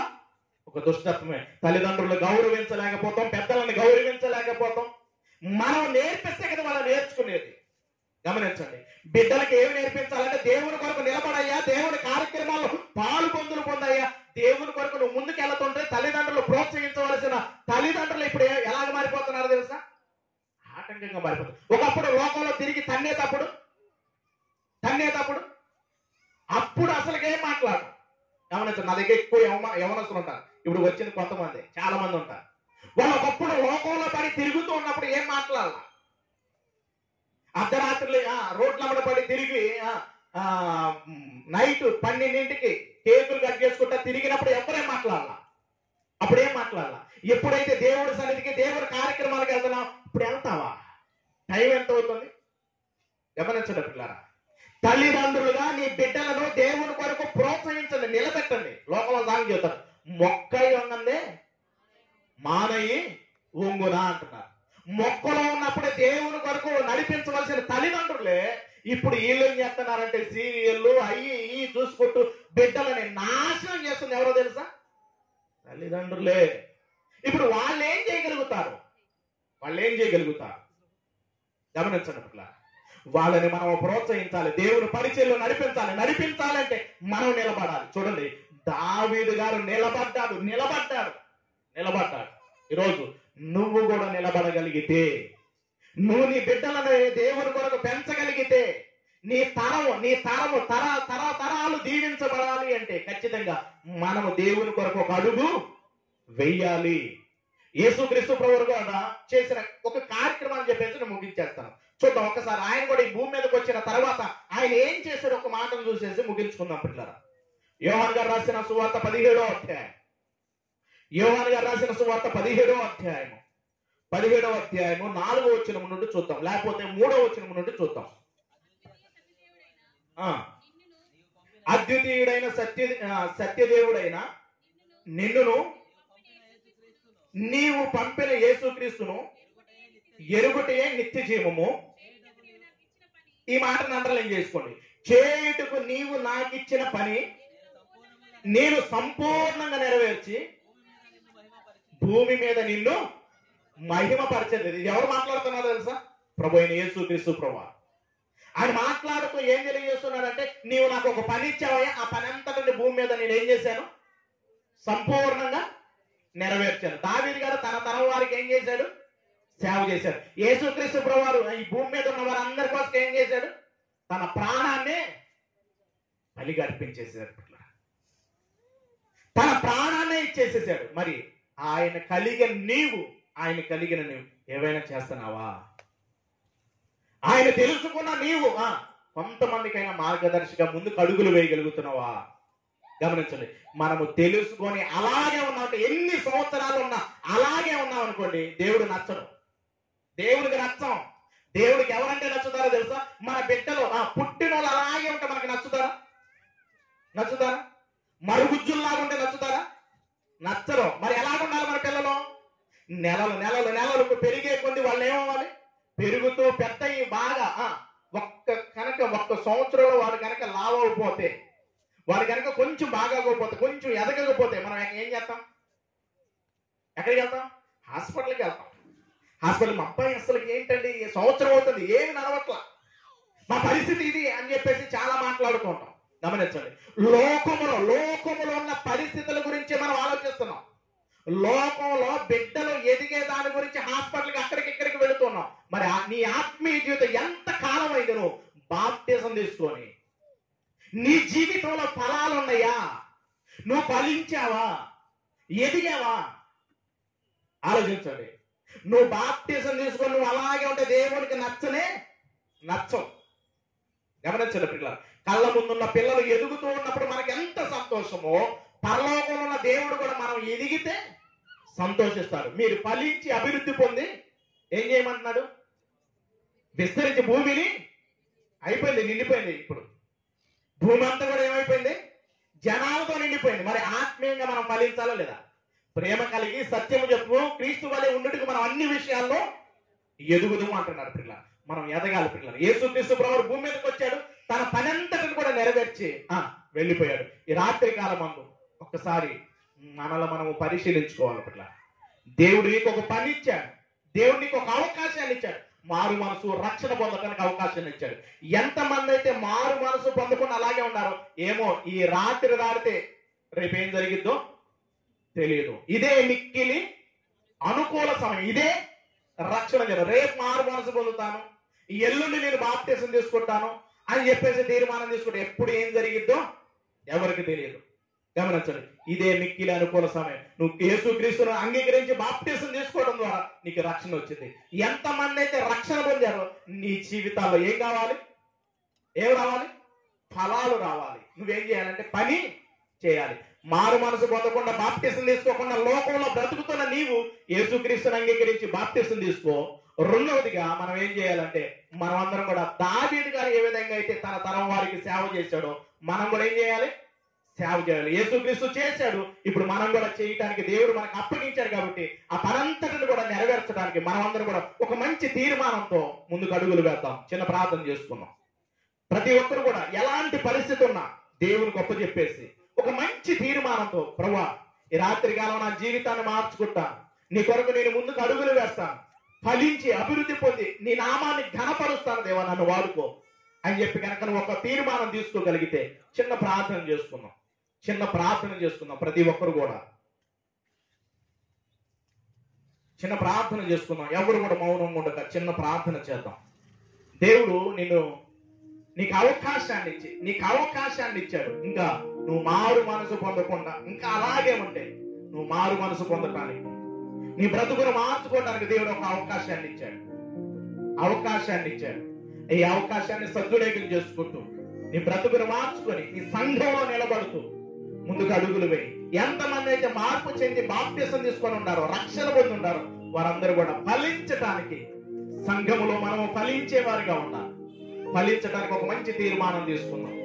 ఒక దుష్టత్వమే. తల్లిదండ్రులు గౌరవించలేకపోతాం, పెద్దలను గౌరవించలేకపోతాం. మనం నేర్పిస్తే కదా వాళ్ళు నేర్చుకునేది. గమనించండి, బిడ్డలకు ఏమి నేర్పించాలంటే దేవుని కొరకు నిలబడయ్యా, దేవుని కార్యక్రమాల్లో పాలు పొందయ్యా. దేవుని కొరకు నువ్వు ముందుకు వెళ్తుంటే తల్లిదండ్రులు ప్రోత్సహించవలసిన తల్లిదండ్రులు ఇప్పుడు ఎలాగ మారిపోతున్నారు తెలుసా? ఆటంకంగా మారిపోతుంది. ఒకప్పుడు లోకంలో తిరిగి తన్నేటప్పుడు అప్పుడు అసలుకేం మాట్లాడు. గమనించండి, నా దగ్గర ఎక్కువ యవనస్తులు ఉంటారు. ఇప్పుడు వచ్చింది కొంతమంది, చాలా మంది ఉంటారు. వాళ్ళు ఒకప్పుడు లోకంలో పడి తిరుగుతూ ఉన్నప్పుడు ఏం మాట్లాడాల? అర్ధరాత్రులు రోడ్ల పడి తిరిగి నైట్ 12ంటికి కేకులు కట్ చేసుకుంటా తిరిగినప్పుడు ఎవరేం మాట్లాడాల? అప్పుడేం మాట్లాడాల? ఎప్పుడైతే దేవుడి సన్నిధికి దేవుడి కార్యక్రమాలకు వెళ్తున్నావు ఇప్పుడు వెళ్తావా? టైం ఎంత అవుతుంది? గమనించండి పిల్లారా. తల్లిదండ్రులుగా నీ బిడ్డలను దేవుని కొరకు ప్రోత్సహించండి, నిలబెట్టండి. లోకంలో సాంగ్ చెబుతారు, మొక్కై వంగందే మానయి ఒంగునా అంటున్నారు. మొక్కలో ఉన్నప్పుడే దేవుని కొరకు నడిపించవలసిన తల్లిదండ్రులే ఇప్పుడు వీళ్ళు ఏం చేస్తున్నారంటే సీరియళ్ళు అయ్యి చూసుకుంటూ బిడ్డలని నాశనం చేస్తుంది. ఎవరో తెలుసా? తల్లిదండ్రులే. ఇప్పుడు వాళ్ళు ఏం చేయగలుగుతారు? గమనించండి అట్లా. వాళ్ళని మనం ప్రోత్సహించాలి, దేవుని పరిచయంలో నడిపించాలంటే మనం నిలబడాలి. చూడండి, దావీదు గారు నిలబడ్డాడు. ఈరోజు నువ్వు కూడా నిలబడగలిగితే, నువ్వు నీ బిడ్డలను దేవుని కొరకు పెంచగలిగితే, నీ తరము తరాలు దీవించబడాలి అంటే ఖచ్చితంగా మనము దేవుని కొరకు ఒక అడుగు వెయ్యాలి. యేసుక్రీస్తు ప్రభువు కూడా చేసిన ఒక కార్యక్రమాన్ని చెప్పేసి నేను ముగించేస్తాను. చూద్దాం ఒకసారి. ఆయన కూడా ఈ భూమి మీదకి వచ్చిన తర్వాత ఆయన ఏం చేశాడు ఒక మాటను చూసేసి ముగించుకుందాం పిల్లరా. యోహాను గారు రాసిన సువార్త 17వ అధ్యాయం. 17వ అధ్యాయము 4వ వచనం నుండి చూద్దాం, లేకపోతే 3వ వచనం నుండి చూద్దాం. అద్వితీయుడైన సత్యదేవుడైన నిన్నును నీవు పంపిన యేసుక్రీస్తును ఎరుగుటయే నిత్య జీవము. ఈ మాటను అండర్లైన్ చేసుకోండి. చేయుటకు నీవు నాకిచ్చిన పని నేను సంపూర్ణంగా నెరవేర్చి భూమి మీద నిన్ను మహిమపరచలేదు. ఎవరు మాట్లాడుతున్నారో తెలుసా? ప్రభు అయిన యేసుక్రీస్తు ప్రభువు. ఆయన మాట్లాడుతూ ఏం తెలియజేస్తున్నాడంటే, నీవు నాకు ఒక పని ఇచ్చావయ్యా, ఆ పని అంతటి భూమి మీద నేను ఏం చేశాను? సంపూర్ణంగా నెరవేర్చాను. దావీదు గారు తన తరం వారికి ఏం చేశాడు? సేవ చేశాడు. యేసుక్రీస్తు ప్రభువారు ఈ భూమి మీద ఉన్న వారందరి కోసం ఏం చేశాడు? తన ప్రాణాన్ని బలిగా అర్పించేశాడు. తన ప్రాణాన్నే ఇచ్చేసేసాడు. మరి ఆయన కలిగిన నీవు ఏవైనా చేస్తున్నావా? ఆయన తెలుసుకున్న నీవు కొంతమందికైనా మార్గదర్శిగా ముందుకు అడుగులు వేయగలుగుతున్నావా? గమనించండి, మనము తెలుసుకొని అలాగే ఉన్నామంటే, ఎన్ని సంవత్సరాలు ఉన్నా అలాగే ఉన్నాం అనుకోండి, దేవుడికి నచ్చం. దేవుడికి ఎవరంటే నచ్చుతారో తెలుసా? మన బిడ్డలు పుట్టిన వాళ్ళు అలాగే ఉంటే మనకి నచ్చుతారా? మరుగుజ్జుల్లాగా ఉంటే నచ్చరు. మరి ఎలాగుండాలి మన పిల్లలు? నెలలు పెరిగే కొద్ది వాళ్ళు ఏమవ్వాలి? పెరుగుతూ పెద్ద బాగా ఒక్క సంవత్సరంలో వాడు కనుక లావైపోతే, వాడు కనుక కొంచెం బాగాకపోతే, కొంచెం ఎదగకపోతే మనం ఏం చేస్తాం? ఎక్కడికి వెళ్తాం? హాస్పిటల్కి వెళ్తాం. మా అబ్బాయి అసలు ఏంటండి సంవత్సరం అవుతుంది, ఏమి నడవట్లా, మా పరిస్థితి ఇది అని చెప్పేసి చాలా మాట్లాడుకుంటాం. గమనించండి, లోకములో ఉన్న పరిస్థితుల గురించి మనం ఆలోచిస్తున్నాం. లోకంలో బిడ్డలు ఎదిగే దాని గురించి హాస్పిటల్కి అక్కడికి వెళుతున్నాం. మరి నీ ఆత్మీయ జీవితం ఎంత కాలం అయింది నువ్వు బాప్టిజం తీసుకొని? నీ జీవితంలో ఫలాలు ఉన్నాయా? నువ్వు ఫలించావా? ఎదిగావా? ఆలోచించండి. నువ్వు బాప్టిజం తీసుకొని నువ్వు అలాగే ఉంటే దేవునికి నచ్చం. గమనించండి పిల్లలు. కళ్ళ ముందున్న పిల్లలు ఎదుగుతూ ఉన్నప్పుడు మనకి ఎంత సంతోషమో, పరలోకంలో ఉన్న దేవుడు కూడా మనం ఎదిగితే సంతోషిస్తాడు. మీరు ఫలించి అభివృద్ధి పొంది ఏం చేయమంటున్నాడు? విస్తరించి భూమిని అయిపోయింది, నిండిపోయింది. ఇప్పుడు భూమి అంతా కూడా ఏమైపోయింది? జనాలతో నిండిపోయింది. మరి ఆత్మీయంగా మనం ఫలించాలో లేదా? ప్రేమ కలిగి సత్యము చెప్పు క్రీస్తు వలె ఉండుటకు మనం అన్ని విషయాల్లో ఎదుగుదాము అంటున్నాడు పిల్లలు. మనం ఎదగాలి పిల్లలు. యేసుక్రీస్తు ప్రభువు భూమి మీదకి వచ్చాడు, తన పనంతటిని కూడా నెరవేర్చి వెళ్ళిపోయాడు. ఈ రాత్రి కాలం మందు ఒక్కసారి మనల్ని మనము పరిశీలించుకోవాలి పిల్లలు. దేవుడు నీకు ఒక పని ఇచ్చాడు, దేవుడు నీకు ఒక అవకాశాన్ని ఇచ్చాడు. మారు మనసు రక్షణ పొందడానికి అవకాశాన్ని ఇచ్చాడు. ఎంతమంది అయితే మారు మనసు పొందకుండా అలాగే ఉన్నారు ఏమో, ఈ రాత్రి దాటితే రేపు ఏం జరిగిద్దో తెలియదు. ఇదే మిక్కిలి అనుకూల సమయం, ఇదే రక్షణ జనం. రేపు మారు మనసు పొందుతాను, ఎల్లుండి నేను బాప్టిజం తీసుకుంటాను అని చెప్పేసి తీర్మానం తీసుకుంటే ఎప్పుడు ఏం జరిగిద్దో ఎవరికి తెలియదు. గమనించండి, ఇదే మిక్కిలి అనుకూల సమయం. నువ్వు యేసుక్రీస్తును అంగీకరించి బాప్టిజం తీసుకోవడం ద్వారా నీకు రక్షణ వచ్చింది. ఎంతమంది అయితే రక్షణ పొందారో నీ జీవితాల్లో ఏం కావాలి? ఏం రావాలి? ఫలాలు రావాలి. నువ్వేం చేయాలంటే పని చేయాలి. మారు మనసు పొందకుండా బాప్టిజం తీసుకోకుండా లోకంలో బ్రతుకుతున్న నీవు యేసుక్రీస్తును అంగీకరించి బాప్టిజం తీసుకో. రెండవదిగా మనం ఏం చేయాలంటే, మనం అందరం కూడా దావీదు గారు ఏ విధంగా అయితే తన తరం వారికి సేవ చేశాడో మనం కూడా ఏం చేయాలి? సేవ చేయాలి. యేసుక్రీస్తు చేశాడు, ఇప్పుడు మనం కూడా చేయటానికి దేవుడు మనకు అప్పగించాడు. కాబట్టి ఆ పనంతటిని కూడా నెరవేర్చడానికి మనం అందరం కూడా ఒక మంచి తీర్మానంతో ముందుకు అడుగులు వేద్దాం. చిన్న ప్రార్థన చేసుకున్నాం. ప్రతి ఒక్కరు కూడా ఎలాంటి పరిస్థితి ఉన్నా దేవుని గొప్ప చెప్పేసి ఒక మంచి తీర్మానంతో, ప్రభువా ఈ రాత్రి కాలం నా జీవితాన్ని మార్చుకుంటాను, నీ కొరకు నేను ముందుకు అడుగులు వేస్తాను, ఫలించి అభివృద్ధి పొంది నీ నామాన్ని ఘనపరుస్తాను దేవా, నన్ను వాడుకో అని చెప్పి కనుక నువ్వు ఒక తీర్మానం తీసుకోగలిగితే చిన్న ప్రార్థన చేసుకుందాం. ప్రతి ఒక్కరు కూడా చిన్న ప్రార్థన చేసుకుందాం. ఎవరు కూడా మౌనంగా ఉండక చిన్న ప్రార్థన చేద్దాం. దేవుడు నీకు అవకాశాన్ని ఇచ్చాడు. ఇంకా నువ్వు మారు మనసు పొందకుండా ఇంకా అలాగే ఉంటే నువ్వు మారు మనసు పొందటానికి, నీ బ్రతుకును మార్చుకోవడానికి దేవుడు ఒక అవకాశాన్ని ఇచ్చాడు. ఈ అవకాశాన్ని సద్వినియోగం చేసుకుంటూ నీ బ్రతుకును మార్చుకొని నీ సంఘంలో నిలబడుతూ ముందుకు అడుగులు వేయి. ఎంతమంది అయితే మార్పు చెంది బాప్టిజం తీసుకొని ఉన్నారో, రక్షణ పొంది ఉన్నారో, వారందరూ కూడా ఫలించటానికి సంఘములో మనము ఫలించే వారిగా ఉండాలి. ఫలించడానికి ఒక మంచి తీర్మానం తీసుకుందాం.